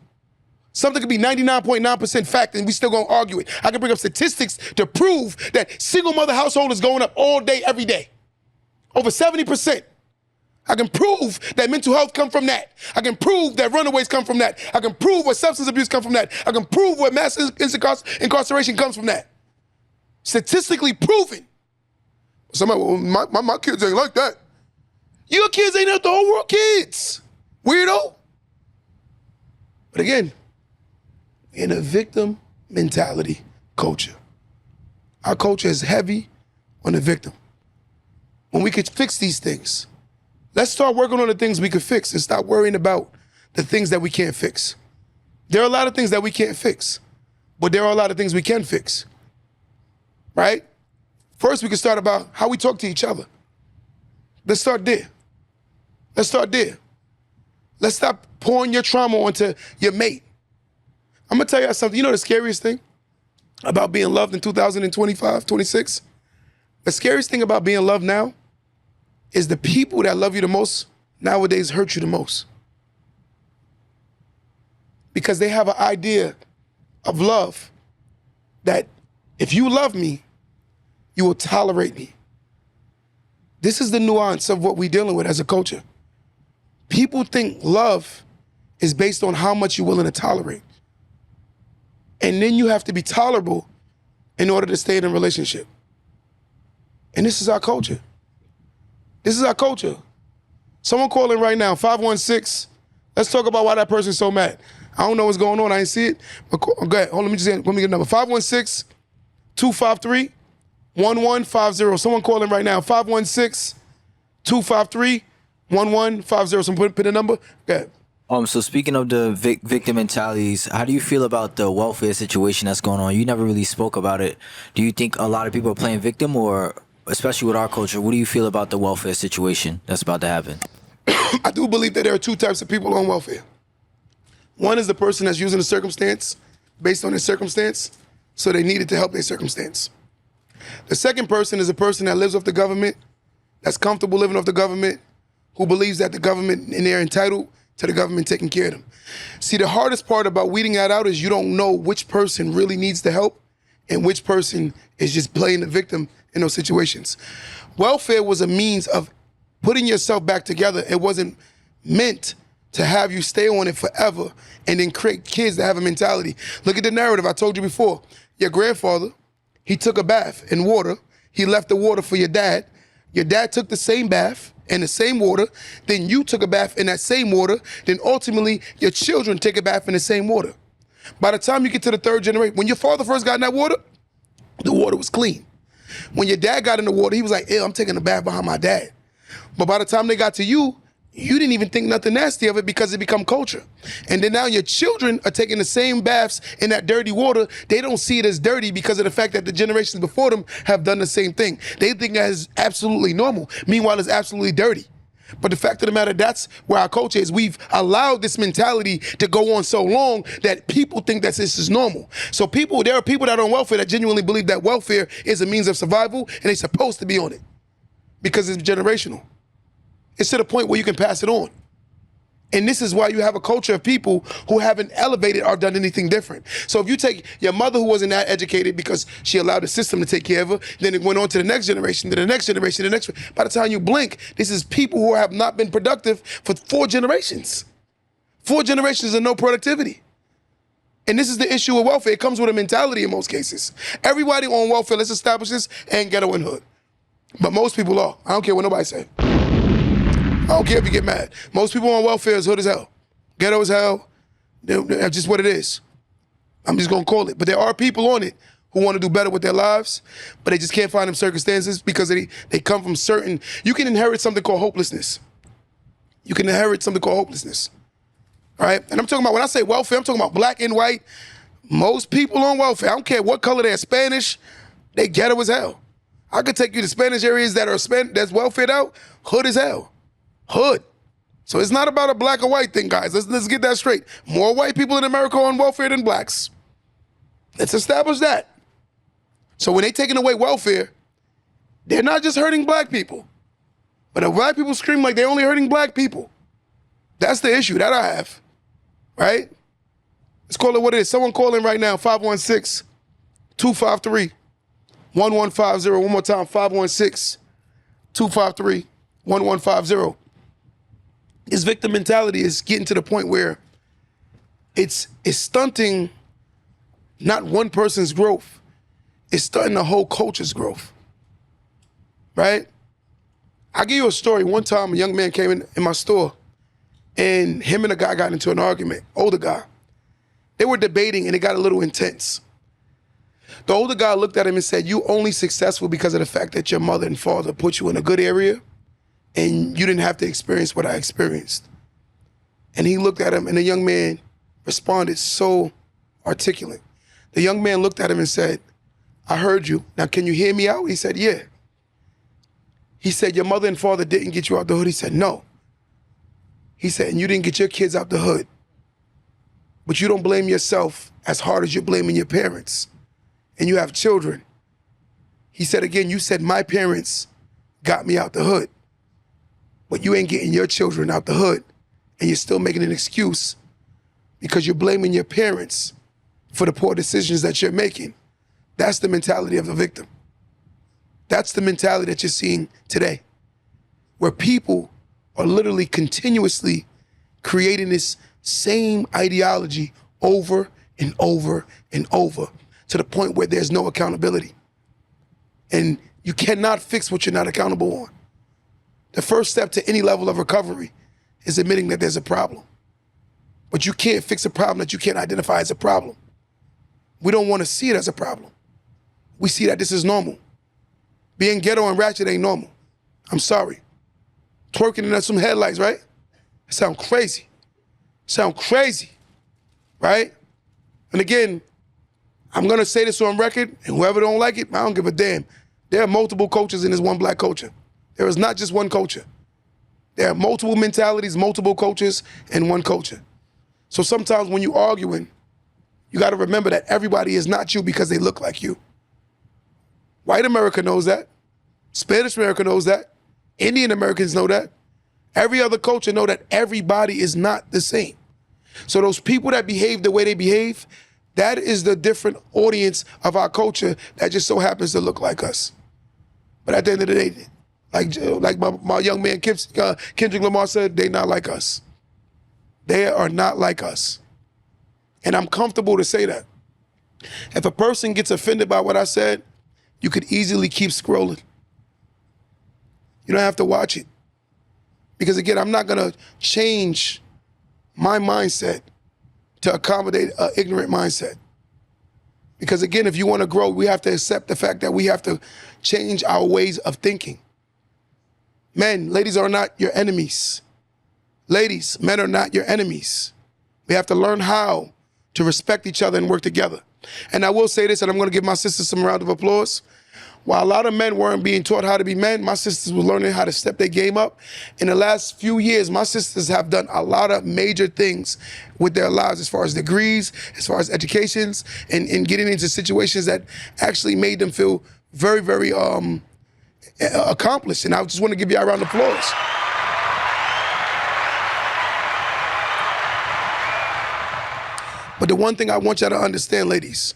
Something could be 99.9% fact and we still gonna argue it. I can bring up statistics to prove that single mother household is going up all day, every day. Over 70%. I can prove that mental health come from that. I can prove that runaways come from that. I can prove where substance abuse come from that. I can prove where mass incarceration comes from that. Statistically proven. Somebody, well, my kids ain't like that. Your kids ain't the whole world kids. Weirdo. But again, in a victim mentality culture, our culture is heavy on the victim. When we could fix these things, let's start working on the things we could fix and stop worrying about the things that we can't fix. There are a lot of things that we can't fix, but there are a lot of things we can fix, right? First, we can start about how we talk to each other. Let's start there. Let's start there. Let's stop pouring your trauma onto your mate. I'm gonna tell you something. You know the scariest thing about being loved in 2025, 26? The scariest thing about being loved now is the people that love you the most nowadays hurt you the most. Because they have an idea of love that if you love me, you will tolerate me. This is the nuance of what we're dealing with as a culture. People think love is based on how much you're willing to tolerate. And then you have to be tolerable in order to stay in a relationship. And this is our culture. This is our culture. Someone calling right now, 516. Let's talk about why that person's so mad. I don't know what's going on. I ain't see it. But go ahead. Hold on, let me get a number. 516-253-1150. Someone calling right now. 516-253-1150. Someone put a number. Go ahead. So speaking of the victim mentalities, how do you feel about the welfare situation that's going on? You never really spoke about it. Do you think a lot of people are playing victim, or especially with our culture, what do you feel about the welfare situation that's about to happen? I do believe that there are two types of people on welfare. One is the person that's using the circumstance based on their circumstance, so they needed to help their circumstance. The second person is a person that lives off the government, that's comfortable living off the government, who believes that the government, and they're entitled to the government taking care of them. See, the hardest part about weeding that out is you don't know which person really needs the help and which person is just playing the victim in those situations. Welfare was a means of putting yourself back together. It wasn't meant to have you stay on it forever and then create kids that have a mentality. Look at the narrative I told you before. Your grandfather, he took a bath in water. He left the water for your dad. Your dad took the same bath in the same water, then you took a bath in that same water, then ultimately your children take a bath in the same water. By the time you get to the third generation, when your father first got in that water, the water was clean. When your dad got in the water, he was like, ew, I'm taking a bath behind my dad. But by the time they got to you, you didn't even think nothing nasty of it because it become culture. And then now your children are taking the same baths in that dirty water. They don't see it as dirty because of the fact that the generations before them have done the same thing. They think that is absolutely normal. Meanwhile, it's absolutely dirty. But the fact of the matter, that's where our culture is. We've allowed this mentality to go on so long that people think that this is normal. So there are people that are on welfare that genuinely believe that welfare is a means of survival and they're supposed to be on it because it's generational. It's to the point where you can pass it on. And this is why you have a culture of people who haven't elevated or done anything different. So if you take your mother who wasn't that educated because she allowed the system to take care of her, then it went on to the next generation, to the next generation, to the next. By the time you blink, this is people who have not been productive for 4 generations. 4 generations of no productivity. And this is the issue with welfare. It comes with a mentality in most cases. Everybody on welfare, let's establish this, ain't ghetto and hood. But most people are. I don't care what nobody say. I don't care if you get mad. Most people on welfare is hood as hell. Ghetto as hell. That's just what it is. I'm just going to call it. But there are people on it who want to do better with their lives, but they just can't find them circumstances because they come from certain, you can inherit something called hopelessness. You can inherit something called hopelessness, all right? And I'm talking about, when I say welfare, I'm talking about black and white. Most people on welfare, I don't care what color they're, Spanish, they ghetto as hell. I could take you to Spanish areas that are that's welfared out, hood as hell, hood. So it's not about a black or white thing, guys. Let's get that straight. More white people in America are on welfare than blacks. Let's establish that. So when they taking away welfare, they're not just hurting black people. But if black people scream like they're only hurting black people, that's the issue that I have, right? Let's call it what it is. Someone call in right now, 516-253-1150. One more time, 516-253-1150. This victim mentality is getting to the point where it's stunting not one person's growth. It's stunting the whole culture's growth, right? I'll give you a story. One time a young man came in my store and him and a guy got into an argument, older guy. They were debating and it got a little intense. The older guy looked at him and said, "You only successful because of the fact that your mother and father put you in a good area and you didn't have to experience what I experienced." And he looked at him and the young man responded so articulate. The young man looked at him and said, "I heard you. Now, can you hear me out?" He said, "Yeah." He said, "Your mother and father didn't get you out the hood." He said, "No." He said, "And you didn't get your kids out the hood. But you don't blame yourself as hard as you're blaming your parents. And you have children." He said again, "You said my parents got me out the hood. But you ain't getting your children out the hood. And you're still making an excuse because you're blaming your parents for the poor decisions that you're making." That's the mentality of the victim. That's the mentality that you're seeing today, where people are literally continuously creating this same ideology over and over and over to the point where there's no accountability. And you cannot fix what you're not accountable on. The first step to any level of recovery is admitting that there's a problem. But you can't fix a problem that you can't identify as a problem. We don't want to see it as a problem. We see that this is normal. Being ghetto and ratchet ain't normal. I'm sorry. Twerking in some headlights, right? It sound crazy. Sound crazy, right? And again, I'm gonna say this on record, and whoever don't like it, I don't give a damn. There are multiple cultures in this one black culture. There is not just one culture. There are multiple mentalities, multiple cultures, and one culture. So sometimes when you're arguing, you gotta remember that everybody is not you because they look like you. White America knows that. Spanish America knows that. Indian Americans know that. Every other culture know that everybody is not the same. So those people that behave the way they behave, that is the different audience of our culture that just so happens to look like us. But at the end of the day, like my young man Kendrick Lamar said, they not like us. They are not like us. And I'm comfortable to say that. If a person gets offended by what I said, you could easily keep scrolling. You don't have to watch it. Because again, I'm not gonna change my mindset to accommodate an ignorant mindset. Because again, if you wanna grow, we have to accept the fact that we have to change our ways of thinking. Men, ladies are not your enemies. Ladies, men are not your enemies. We have to learn how to respect each other and work together. And I will say this, and I'm gonna give my sisters some round of applause. While a lot of men weren't being taught how to be men, my sisters were learning how to step their game up. In the last few years, my sisters have done a lot of major things with their lives as far as degrees, as far as educations, and getting into situations that actually made them feel very, very accomplished. And I just want to give you a round of applause. But the one thing I want y'all to understand, ladies,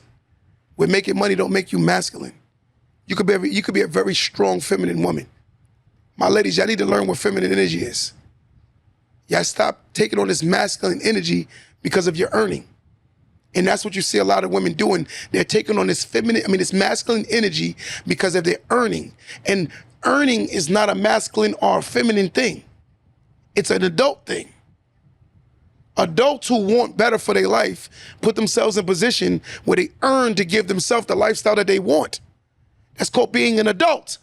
with making money don't make you masculine. You could be a very strong feminine woman. My ladies, y'all need to learn what feminine energy is. Y'all stop taking on this masculine energy because of your earning. And that's what you see a lot of women doing. They're taking on this this masculine energy because of their earning. And earning is not a masculine or a feminine thing. It's an adult thing. Adults who want better for their life put themselves in position where they earn to give themselves the lifestyle that they want. That's called being an adult.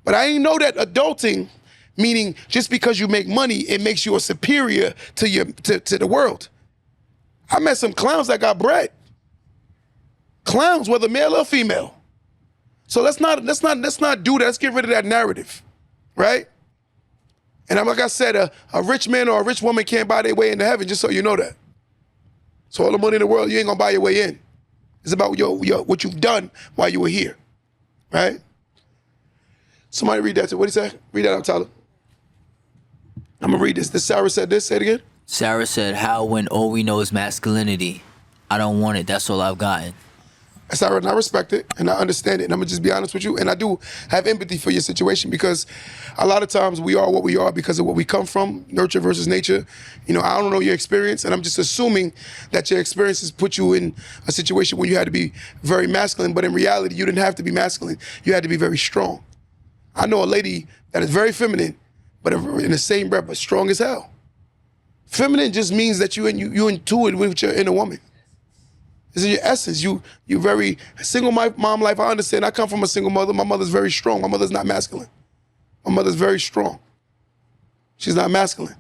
But I ain't know that adulting, meaning just because you make money, it makes you a superior to the world. I met some clowns that got bread. Clowns, whether male or female. So let's not do that. Let's get rid of that narrative, right? And like I said, a rich man or a rich woman can't buy their way into heaven, just so you know that. So all the money in the world, you ain't gonna buy your way in. It's about what you've done while you were here, right? Somebody read that too. What did he say? Read that out, Tyler. I'm gonna read this. This Sarah said this. Say it again. Sarah said, how when all we know is masculinity? I don't want it. That's all I've gotten. Sarah, and I respect it, and I understand it, and I'm gonna just be honest with you, and I do have empathy for your situation because a lot of times we are what we are because of what we come from, nurture versus nature. You know, I don't know your experience, and I'm just assuming that your experiences put you in a situation where you had to be very masculine, but in reality, you didn't have to be masculine. You had to be very strong. I know a lady that is very feminine, but in the same breath, but strong as hell. Feminine just means that you intuit with your inner woman. It's in your essence. You very single mom life. I understand. I come from a single mother. My mother's very strong. My mother's not masculine. My mother's very strong. She's not masculine.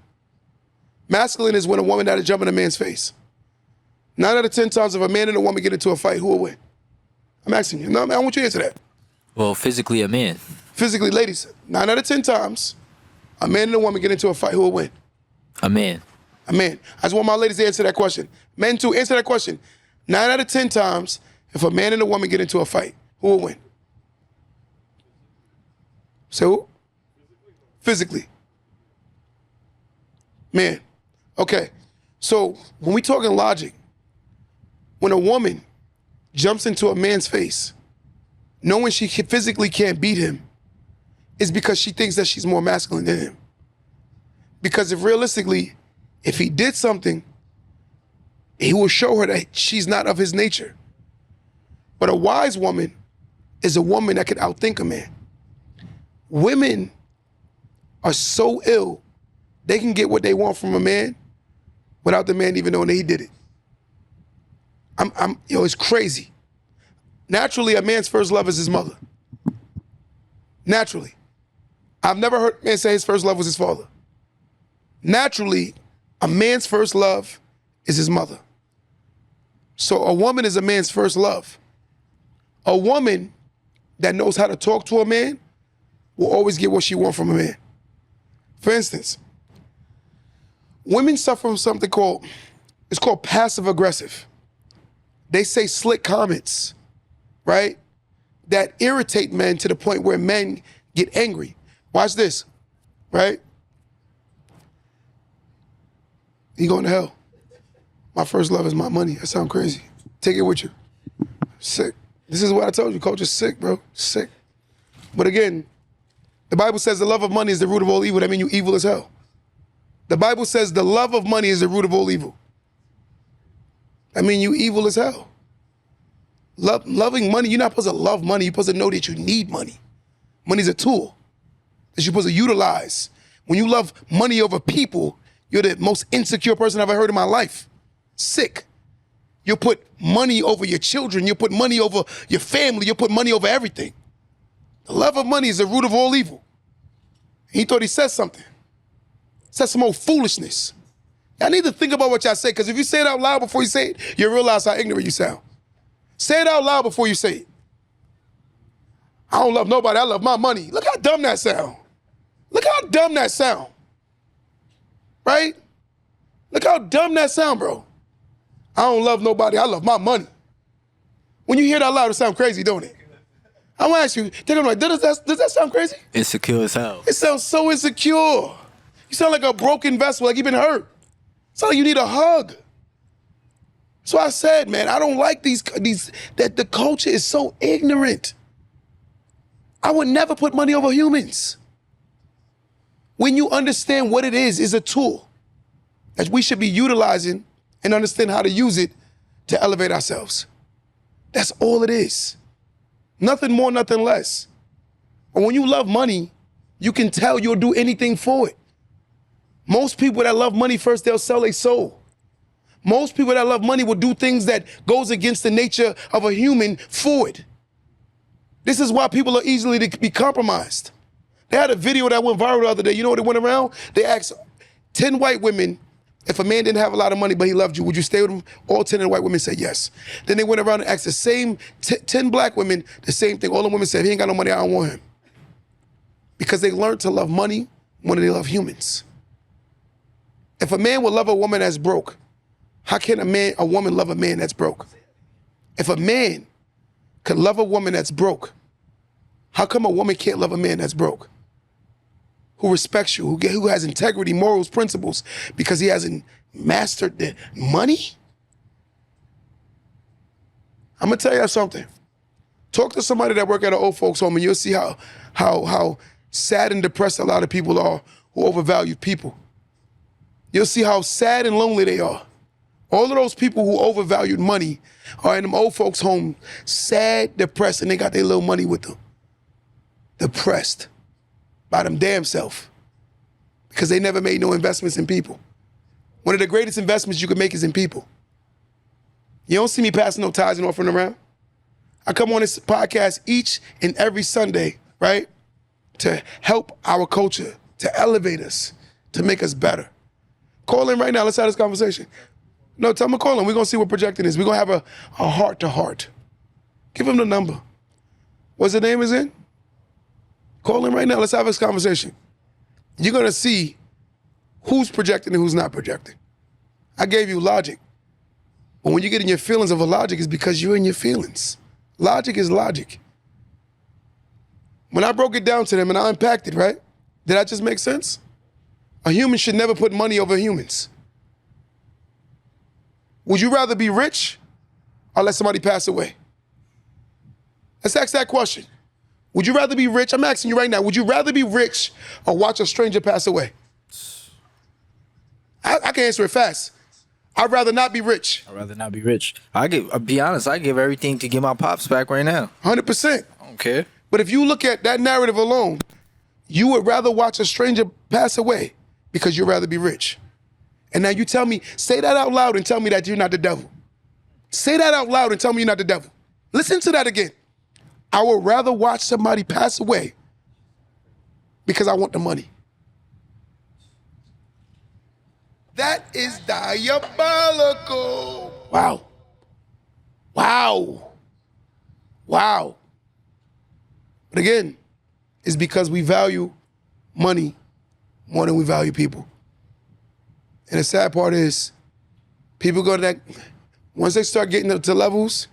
Masculine is when a woman that'll jump in a man's face. 9 out of 10 times if a man and a woman get into a fight, who will win? I'm asking you. No, I want you to answer that. Well, physically a man. Physically, ladies, 9 out of 10 times, a man and a woman get into a fight, who will win? A man. A man. I just want my ladies to answer that question. Men too, answer that question. 9 out of 10 times, if a man and a woman get into a fight, who will win? Say who? Physically. Man. Okay. So when we talking logic, when a woman jumps into a man's face, knowing she physically can't beat him, is because she thinks that she's more masculine than him. Because if realistically, if he did something, he will show her that she's not of his nature. But a wise woman is a woman that can outthink a man. Women are so ill, they can get what they want from a man without the man even knowing that he did it. It's crazy. Naturally, a man's first love is his mother. Naturally. I've never heard a man say his first love was his father. Naturally, a man's first love is his mother. So a woman is a man's first love. A woman that knows how to talk to a man will always get what she wants from a man. For instance, women suffer from something called passive aggressive. They say slick comments, right? That irritate men to the point where men get angry. Watch this, right? You going to hell. My first love is my money. That sounds crazy. Take it with you. Sick. This is what I told you. Culture's sick, bro. Sick. But again, the Bible says the love of money is the root of all evil. That means you evil as hell. The Bible says the love of money is the root of all evil. That means you evil as hell. Loving money, you're not supposed to love money. You're supposed to know that you need money. Money's a tool that you're supposed to utilize. When you love money over people, you're the most insecure person I've ever heard in my life. Sick. You'll put money over your children. You'll put money over your family. You'll put money over everything. The love of money is the root of all evil. He thought he said something. Said some old foolishness. Y'all need to think about what y'all say, because if you say it out loud before you say it, you'll realize how ignorant you sound. Say it out loud before you say it. I don't love nobody. I love my money. Look how dumb that sound. Look how dumb that sound. Right? Look how dumb that sound, bro. I don't love nobody. I love my money. When you hear that loud, it sounds crazy, don't it? I want to ask you, does that sound crazy? Insecure as hell. It sounds so insecure. You sound like a broken vessel, like you've been hurt. It sounds like you need a hug. So I said, man, I don't like that the culture is so ignorant. I would never put money over humans. When you understand what it is a tool that we should be utilizing and understand how to use it to elevate ourselves. That's all it is. Nothing more, nothing less. But when you love money, you can tell you'll do anything for it. Most people that love money first, they'll sell their soul. Most people that love money will do things that goes against the nature of a human for it. This is why people are easily to be compromised. They had a video that went viral the other day. You know what it went around? They asked 10 white women, if a man didn't have a lot of money but he loved you, would you stay with him? All 10 of the white women said yes. Then they went around and asked the same 10 black women the same thing. All the women said, he ain't got no money, I don't want him. Because they learned to love money more than they love humans. If a man would love a woman that's broke, how can a woman love a man that's broke? If a man could love a woman that's broke, how come a woman can't love a man that's broke? Who respects you, who has integrity, morals, principles, because he hasn't mastered the money? I'm gonna tell you something. Talk to somebody that work at an old folks home and you'll see how sad and depressed a lot of people are who overvalue people. You'll see how sad and lonely they are. All of those people who overvalued money are in them old folks home, sad, depressed, and they got their little money with them. Depressed by them damn self because they never made no investments in people. One of the greatest investments you can make is in people. You don't see me passing no tithes and offering around. I come on this podcast each and every Sunday, right, to help our culture, to elevate us, to make us better. Call in right now. Let's have this conversation. No, tell him to call in. We're going to see what projecting is. We're going to have a heart-to-heart. Give him the number. What's the name is in? Call in right now. Let's have this conversation. You're going to see who's projecting and who's not projecting. I gave you logic. But when you get in your feelings of a logic, it's because you're in your feelings. Logic is logic. When I broke it down to them and I unpacked it, right? Did that just make sense? A human should never put money over humans. Would you rather be rich or let somebody pass away? Let's ask that question. Would you rather be rich? I'm asking you right now. Would you rather be rich or watch a stranger pass away? I can answer it fast. I'd rather not be rich. I'd rather not be rich. I'll be honest, I give everything to get my pops back right now. 100%. I don't care. But if you look at that narrative alone, you would rather watch a stranger pass away because you'd rather be rich. And now you tell me, say that out loud and tell me that you're not the devil. Say that out loud and tell me you're not the devil. Listen to that again. I would rather watch somebody pass away because I want the money. That is diabolical. Wow. Wow. Wow. But again, it's because we value money more than we value people. And the sad part is, people go to that, once they start getting up to levels,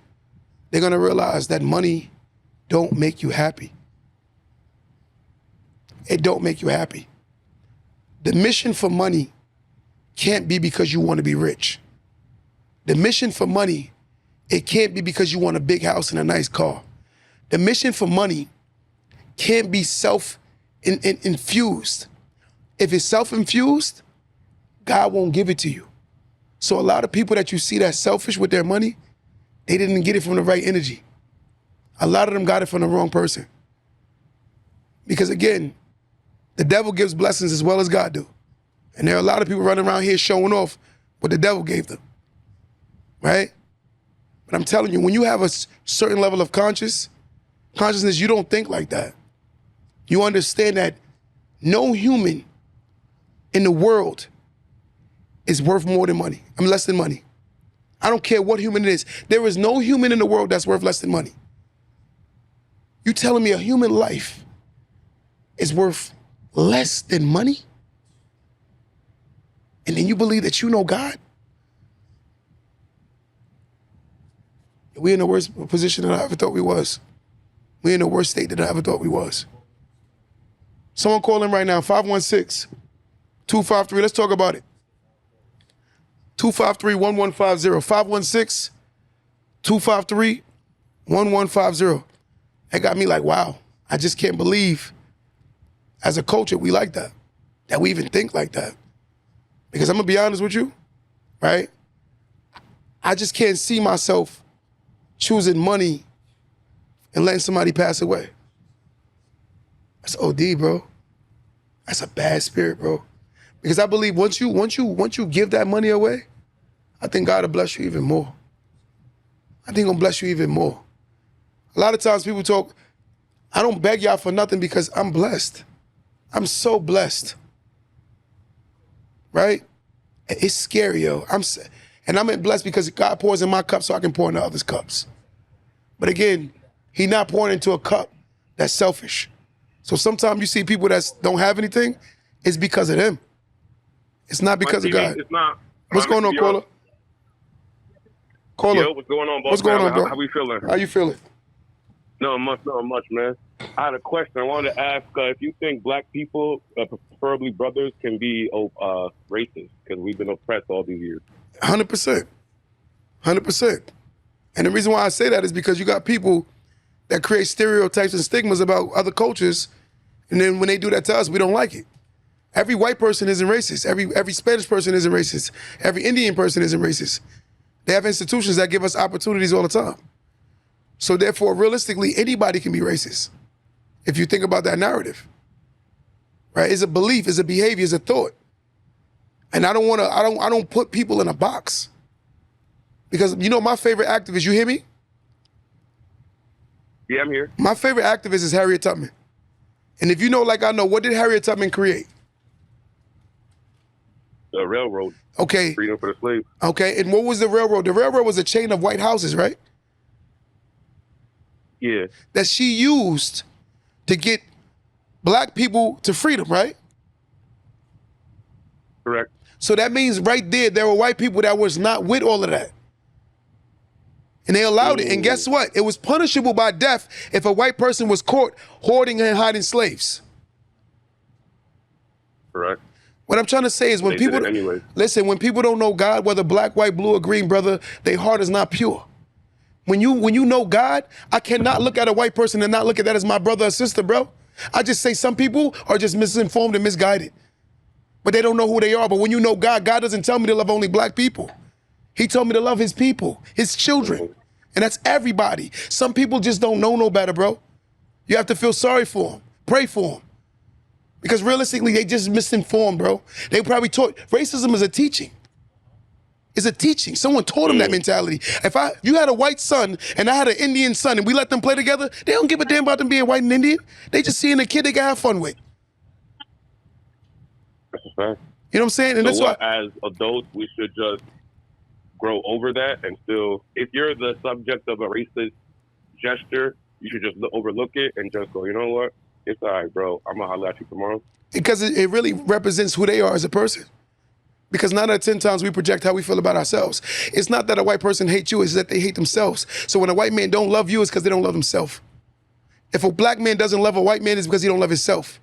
they're gonna realize that money don't make you happy. It don't make you happy. The mission for money can't be because you want to be rich. The mission for money, it can't be because you want a big house and a nice car. The mission for money can't be self-infused. If it's self-infused, God won't give it to you. So a lot of people that you see that's selfish with their money, they didn't get it from the right energy. A lot of them got it from the wrong person. Because again, the devil gives blessings as well as God do. And there are a lot of people running around here showing off what the devil gave them, right? But I'm telling you, when you have a certain level of consciousness, you don't think like that. You understand that no human in the world is worth more than money. I mean, less than money. I don't care what human it is. There is no human in the world that's worth less than money. You telling me a human life is worth less than money? And then you believe that you know God? We're in the worst position than I ever thought we was. We're in the worst state that I ever thought we was. Someone call in right now, 516-253. Let's talk about it. 253-1150. 516-253-1150. That got me like, wow, I just can't believe as a culture we like that we even think like that. Because I'm gonna be honest with you, right? I just can't see myself choosing money and letting somebody pass away. That's OD, bro. That's a bad spirit, bro. Because I believe once you give that money away, I think God will bless you even more. I think He'll bless you even more. A lot of times people talk, I don't beg y'all for nothing because I'm blessed. I'm so blessed. Right? It's scary, yo. And I'm blessed because God pours in my cup so I can pour into others' cups. But again, He's not pouring into a cup that's selfish. So sometimes you see people that don't have anything, it's because of them. It's not because of God. It's not. What's going on, caller? Caller. Yo, what's going on, boss? What's going on, bro? How we feeling? How you feeling? Not much, man. I had a question. I wanted to ask if you think black people, preferably brothers, can be racist because we've been oppressed all these years. 100%. 100%. And the reason why I say that is because you got people that create stereotypes and stigmas about other cultures, and then when they do that to us, we don't like it. Every white person isn't racist. Every Spanish person isn't racist. Every Indian person isn't racist. They have institutions that give us opportunities all the time. So therefore, realistically, anybody can be racist if you think about that narrative. Right? It's a belief, it's a behavior, it's a thought. And I don't put people in a box. Because you know my favorite activist, you hear me? Yeah, I'm here. My favorite activist is Harriet Tubman. And if you know, like I know, what did Harriet Tubman create? The railroad. Okay. Freedom for the slaves. Okay, and what was the railroad? The railroad was a chain of white houses, right? Yeah. That she used to get black people to freedom, right? Correct. So that means right there were white people that was not with all of that. And they allowed it. And guess what? It was punishable by death if a white person was caught hoarding and hiding slaves. Correct. What I'm trying to say is when people, listen, when people don't know God, whether black, white, blue, or green, brother, their heart is not pure. When you know God, I cannot look at a white person and not look at that as my brother or sister, bro. I just say some people are just misinformed and misguided. But they don't know who they are. But when you know God, God doesn't tell me to love only black people. He told me to love his people, his children. And that's everybody. Some people just don't know no better, bro. You have to feel sorry for them. Pray for them. Because realistically, they just misinformed, bro. They probably taught, racism is a teaching. It's a teaching. Someone taught them that mentality. If you had a white son and I had an Indian son and we let them play together, they don't give a damn about them being white and Indian. They just seeing a kid they can have fun with. That's a fact. You know what I'm saying? And so that's what, why, as adults, we should just grow over that and still, if you're the subject of a racist gesture, you should just overlook it and just go, you know what? It's all right, bro. I'm going to holler at you tomorrow. because it really represents who they are as a person. Because 9 out of 10 times we project how we feel about ourselves. It's not that a white person hates you, it's that they hate themselves. So when a white man don't love you, it's because they don't love himself. If a black man doesn't love a white man, it's because he don't love himself.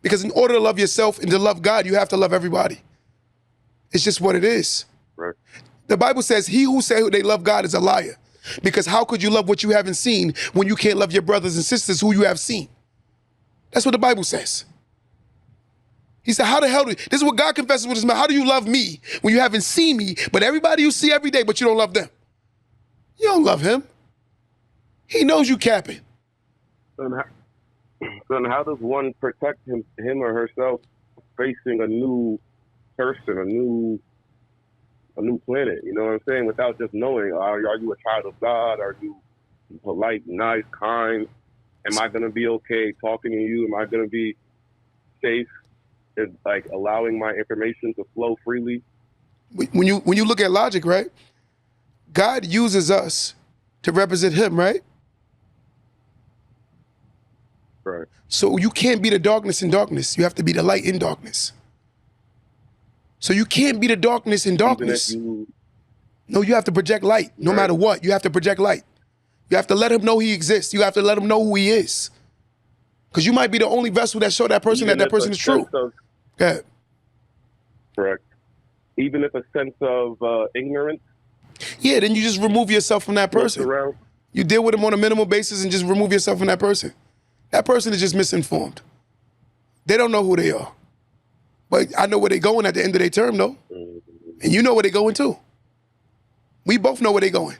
Because in order to love yourself and to love God, you have to love everybody. It's just what it is. Right. The Bible says, he who says they love God is a liar. Because how could you love what you haven't seen when you can't love your brothers and sisters who you have seen? That's what the Bible says. He said, how the hell this is what God confesses with his mouth. How do you love me when you haven't seen me, but everybody you see every day, but you don't love them? You don't love him. He knows you capping. Then how does one protect him or herself facing a new person, a new planet? You know what I'm saying? Without just knowing, are you a child of God? Are you polite, nice, kind? Am I going to be okay talking to you? Am I going to be safe? Is like allowing my information to flow freely? When you look at logic, right? God uses us to represent him, right? Right. So you can't be the darkness in darkness. You have to be the light in darkness. So you can't be the darkness in darkness. No, you have to project light. No matter what, you have to project light. You have to let him know he exists. You have to let him know who he is. Because you might be the only vessel that show that person that person is true. Yeah. Correct. Even if a sense of ignorance. Yeah, then you just remove yourself from that person. You deal with him on a minimal basis and just remove yourself from that person. That person is just misinformed. They don't know who they are. But I know where they're going at the end of their term, though. And you know where they're going, too. We both know where they're going.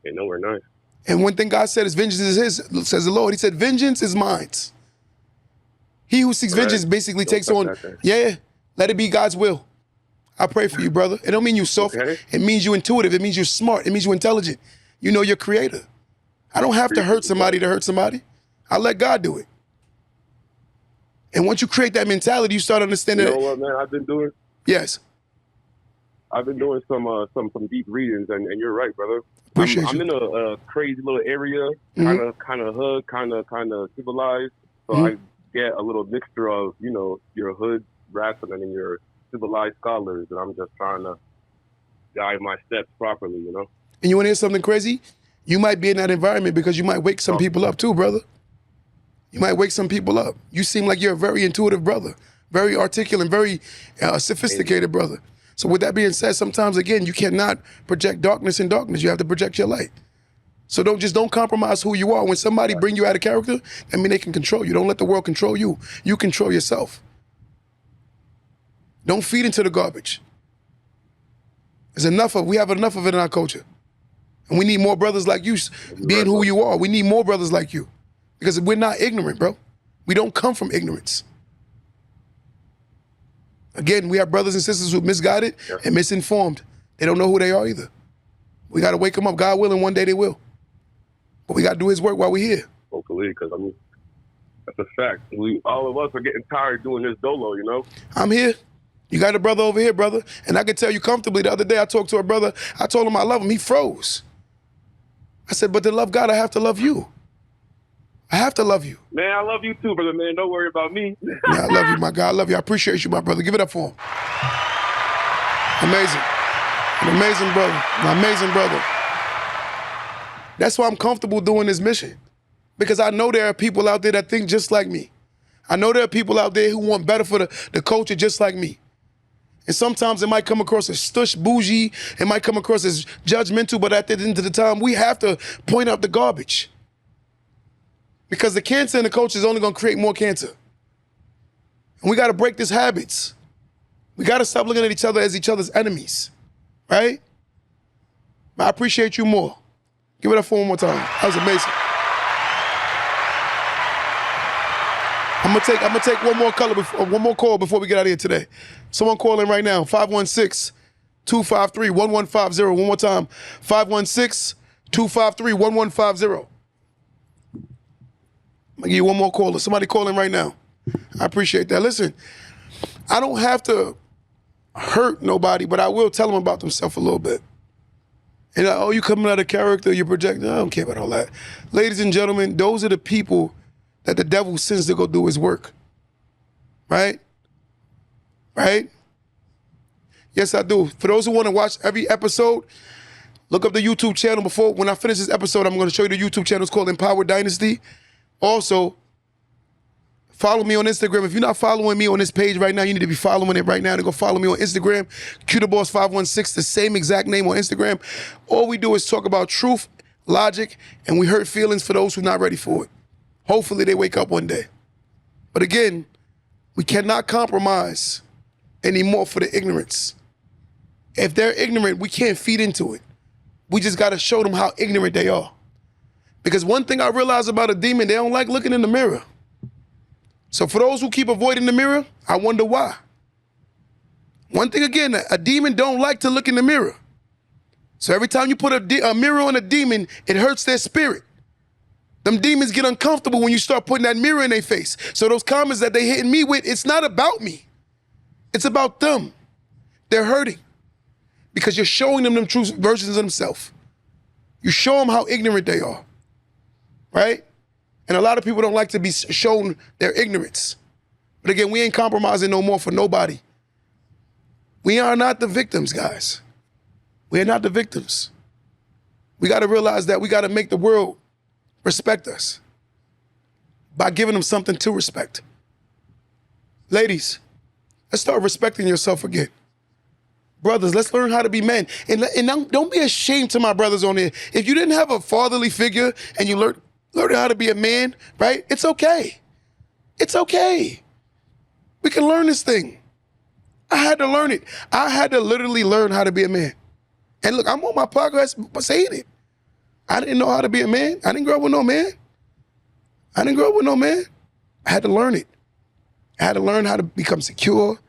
They know we're nice. And one thing God said is vengeance is his, says the Lord. He said, vengeance is mine. He who seeks Correct. vengeance basically Don't takes touch on, that thing. yeah, let it be God's will. I pray for you, brother. It don't mean you soft. Okay. It means you intuitive. It means you're smart. It means you're intelligent. You know your creator. I don't have to hurt somebody to hurt somebody. I let God do it. And once you create that mentality, you start understanding You know that. what, man? I've been doing Yes. some deep readings, and you're right, brother. Appreciate I'm you. in a crazy little area, Mhm. kind of hood, kind of civilized. So Mhm. I get a little mixture of, you know, your hood rats and then your civilized scholars, and I'm just trying to guide my steps properly, you know. And you want to hear something crazy? You might be in that environment because you might wake some people up too, brother. You might wake some people up. You seem like you're a very intuitive brother, very articulate, very sophisticated brother. So with that being said, sometimes, again, you cannot project darkness in darkness. You have to project your light. So don't compromise who you are. When somebody bring you out of character, that mean they can control you. Don't let the world control you. You control yourself. Don't feed into the garbage. We have enough of it in our culture. And we need more brothers like you being who you are. We need more brothers like you. Because we're not ignorant, bro. We don't come from ignorance. Again, we have brothers and sisters who are misguided and misinformed. They don't know who they are either. We got to wake them up. God willing, one day they will. But we got to do his work while we're here. Hopefully, because I mean, that's a fact. All of us are getting tired doing this dolo, you know. I'm here. You got a brother over here, brother. And I can tell you comfortably, the other day I talked to a brother. I told him I love him. He froze. I said, but to love God, I have to love you. I have to love you. Man, I love you too, brother, man. Don't worry about me. Yeah, I love you, my God. I love you. I appreciate you, my brother. Give it up for him. Amazing. An amazing brother. An amazing brother. That's why I'm comfortable doing this mission. Because I know there are people out there that think just like me. I know there are people out there who want better for the culture just like me. And sometimes it might come across as stush bougie. It might come across as judgmental, but at the end of the time, we have to point out the garbage. Because the cancer in the culture is only going to create more cancer. And we got to break these habits. We got to stop looking at each other as each other's enemies, right? I appreciate you more. Give it up for one more time. That was amazing. I'm gonna take one more call before we get out of here today. Someone calling right now, 516-253-1150. One more time, 516-253-1150. I'm gonna give you one more caller. Somebody calling right now. I appreciate that. Listen, I don't have to hurt nobody, but I will tell them about themselves a little bit. And oh, you coming out of character, you're projecting. I don't care about all that. Ladies and gentlemen, those are the people that the devil sends to go do his work. Right? Right? Yes, I do. For those who want to watch every episode, look up the YouTube channel. When I finish this episode, I'm going to show you the YouTube channel. It's called Empower Dynasty. Also, follow me on Instagram. If you're not following me on this page right now, you need to be following it right now. To go follow me on Instagram, QTheBoss516, the same exact name on Instagram. All we do is talk about truth, logic, and we hurt feelings for those who are not ready for it. Hopefully they wake up one day. But again, we cannot compromise anymore for the ignorance. If they're ignorant, we can't feed into it. We just got to show them how ignorant they are. Because one thing I realize about a demon, they don't like looking in the mirror. So for those who keep avoiding the mirror, I wonder why. One thing again, a demon don't like to look in the mirror. So every time you put a mirror on a demon, it hurts their spirit. Them demons get uncomfortable when you start putting that mirror in their face. So those comments that they hitting me with, it's not about me. It's about them. They're hurting because you're showing them true versions of themselves. You show them how ignorant they are, right? And a lot of people don't like to be shown their ignorance. But again, we ain't compromising no more for nobody. We are not the victims, guys. We are not the victims. We got to realize that we got to make the world respect us by giving them something to respect. Ladies, let's start respecting yourself again. Brothers, let's learn how to be men. And don't be ashamed to my brothers on here. If you didn't have a fatherly figure and you learned how to be a man, right? It's okay. It's okay. We can learn this thing. I had to learn it. I had to literally learn how to be a man. And look, I'm on my progress saying it. I didn't know how to be a man. I didn't grow up with no man. I had to learn it. I had to learn how to become secure.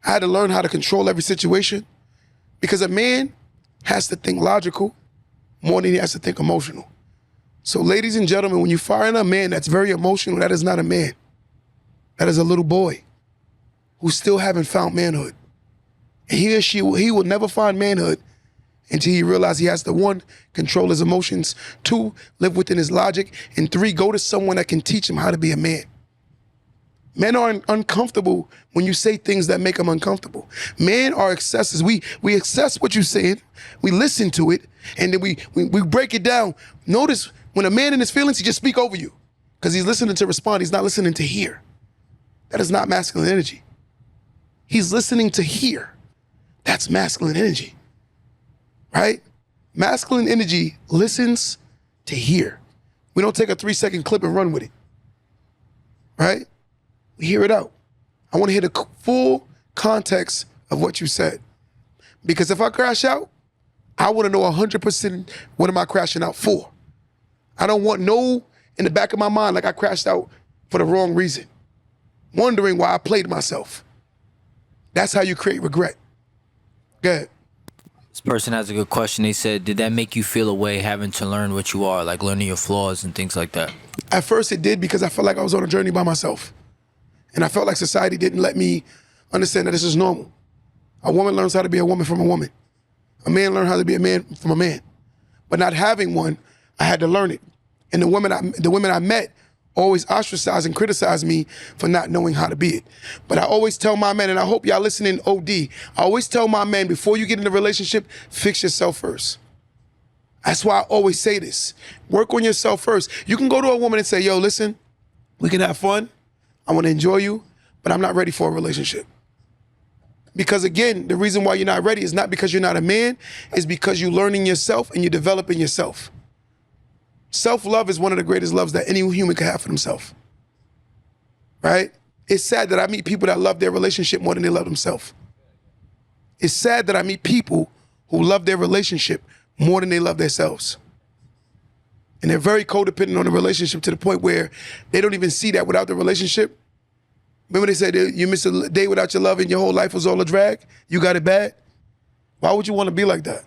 I had to learn how to control every situation, because a man has to think logical more than he has to think emotional. So ladies and gentlemen, when you find a man that's very emotional, that is not a man. That is a little boy who still haven't found manhood. And he or she, he will never find manhood until he realizes he has to, 1, control his emotions, 2, live within his logic, and 3, go to someone that can teach him how to be a man. Men are uncomfortable when you say things that make them uncomfortable. Men are accessors. We access what you're saying, we listen to it, and then we break it down. Notice when a man in his feelings, he just speak over you because he's listening to respond. He's not listening to hear. That is not masculine energy. He's listening to hear. That's masculine energy, right? Masculine energy listens to hear. We don't take a 3-second clip and run with it, right? We hear it out. I want to hear the full context of what you said. Because if I crash out, I want to know 100% what am I crashing out for. I don't want no in the back of my mind like I crashed out for the wrong reason, wondering why I played myself. That's how you create regret. Go ahead. This person has a good question. They said, did that make you feel a way having to learn what you are, like learning your flaws and things like that? At first it did, because I felt like I was on a journey by myself. And I felt like society didn't let me understand that this is normal. A woman learns how to be a woman from a woman. A man learns how to be a man from a man. But not having one, I had to learn it. And the women I met always ostracized and criticized me for not knowing how to be it. But I always tell my men, and I hope y'all listening OD, I always tell my men, before you get in a relationship, fix yourself first. That's why I always say this. Work on yourself first. You can go to a woman and say, yo, listen, we can have fun. I want to enjoy you, but I'm not ready for a relationship. Because again, the reason why you're not ready is not because you're not a man, it's because you're learning yourself and you're developing yourself. Self-love is one of the greatest loves that any human can have for themselves, right? It's sad that I meet people that love their relationship more than they love themselves. It's sad that I meet people who love their relationship more than they love themselves. And they're very codependent on the relationship to the point where they don't even see that without the relationship. Remember they said you miss a day without your love and your whole life was all a drag? You got it bad? Why would you want to be like that? You know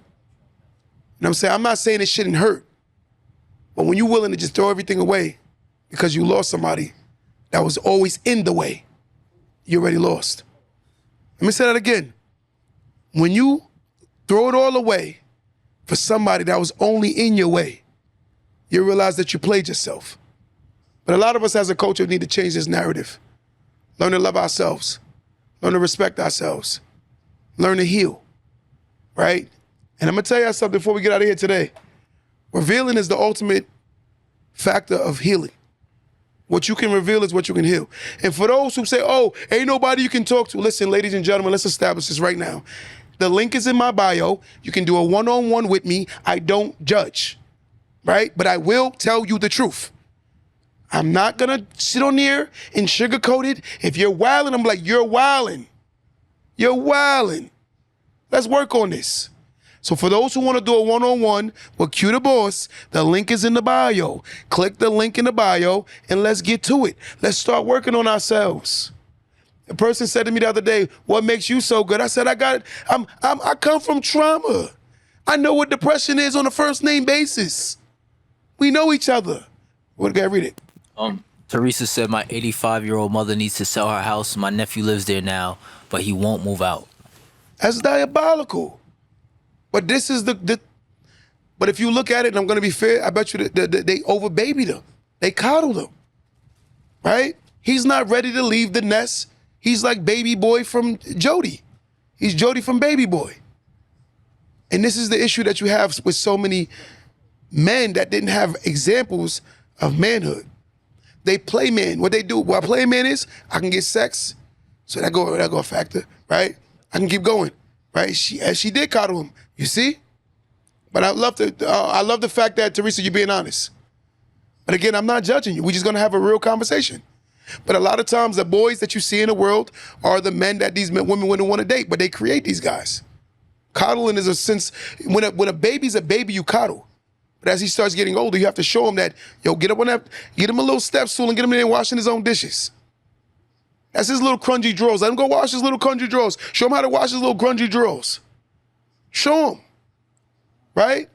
what I'm saying? I'm not saying it shouldn't hurt. But when you're willing to just throw everything away because you lost somebody that was always in the way, you already lost. Let me say that again. When you throw it all away for somebody that was only in your way, you realize that you played yourself. But a lot of us as a culture need to change this narrative. Learn to love ourselves. Learn to respect ourselves. Learn to heal, right? And I'm going to tell you something before we get out of here today. Revealing is the ultimate factor of healing. What you can reveal is what you can heal. And for those who say, oh, ain't nobody you can talk to, listen, ladies and gentlemen, let's establish this right now. The link is in my bio. You can do a one-on-one with me. I don't judge, right? But I will tell you the truth. I'm not gonna sit on here and sugarcoat it. If you're wilding, I'm like, you're wilding. You're wilding. Let's work on this. So for those who want to do a one-on-one with Q the Boss, the link is in the bio. Click the link in the bio and let's get to it. Let's start working on ourselves. A person said to me the other day, what makes you so good? I said, I come from trauma. I know what depression is on a first name basis. We know each other. What guy read it? Teresa said, my 85-year-old mother needs to sell her house. My nephew lives there now, but he won't move out. That's diabolical. But this is but if you look at it, and I'm going to be fair, I bet you that they over-babied him. They coddled him, right? He's not ready to leave the nest. He's like baby boy from Jody. He's Jody from Baby Boy. And this is the issue that you have with so many men that didn't have examples of manhood. They play man. What they do, what play man is, I can get sex, so that go a factor, right? I can keep going, right? She did coddle him, you see? But I love the fact that, Teresa, you're being honest. But again, I'm not judging you. We're just gonna have a real conversation. But a lot of times the boys that you see in the world are the men that these women wouldn't want to date, but they create these guys. Coddling is a sense, when a baby's a baby, you coddle. But as he starts getting older, you have to show him that, yo, get up on that, get him a little step stool and get him in there washing his own dishes. That's his little grungy drawers. Let him go wash his little grungy drawers. Show him how to wash his little grungy drawers. Show him. Right?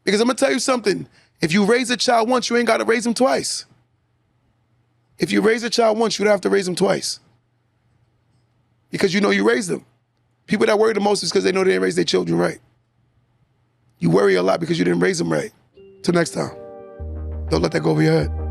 Because I'm going to tell you something. If you raise a child once, you ain't got to raise him twice. If you raise a child once, you don't have to raise him twice. Because you know you raised them. People that worry the most is because they know they didn't raise their children right. You worry a lot because you didn't raise them right. Till next time. Don't let that go over your head.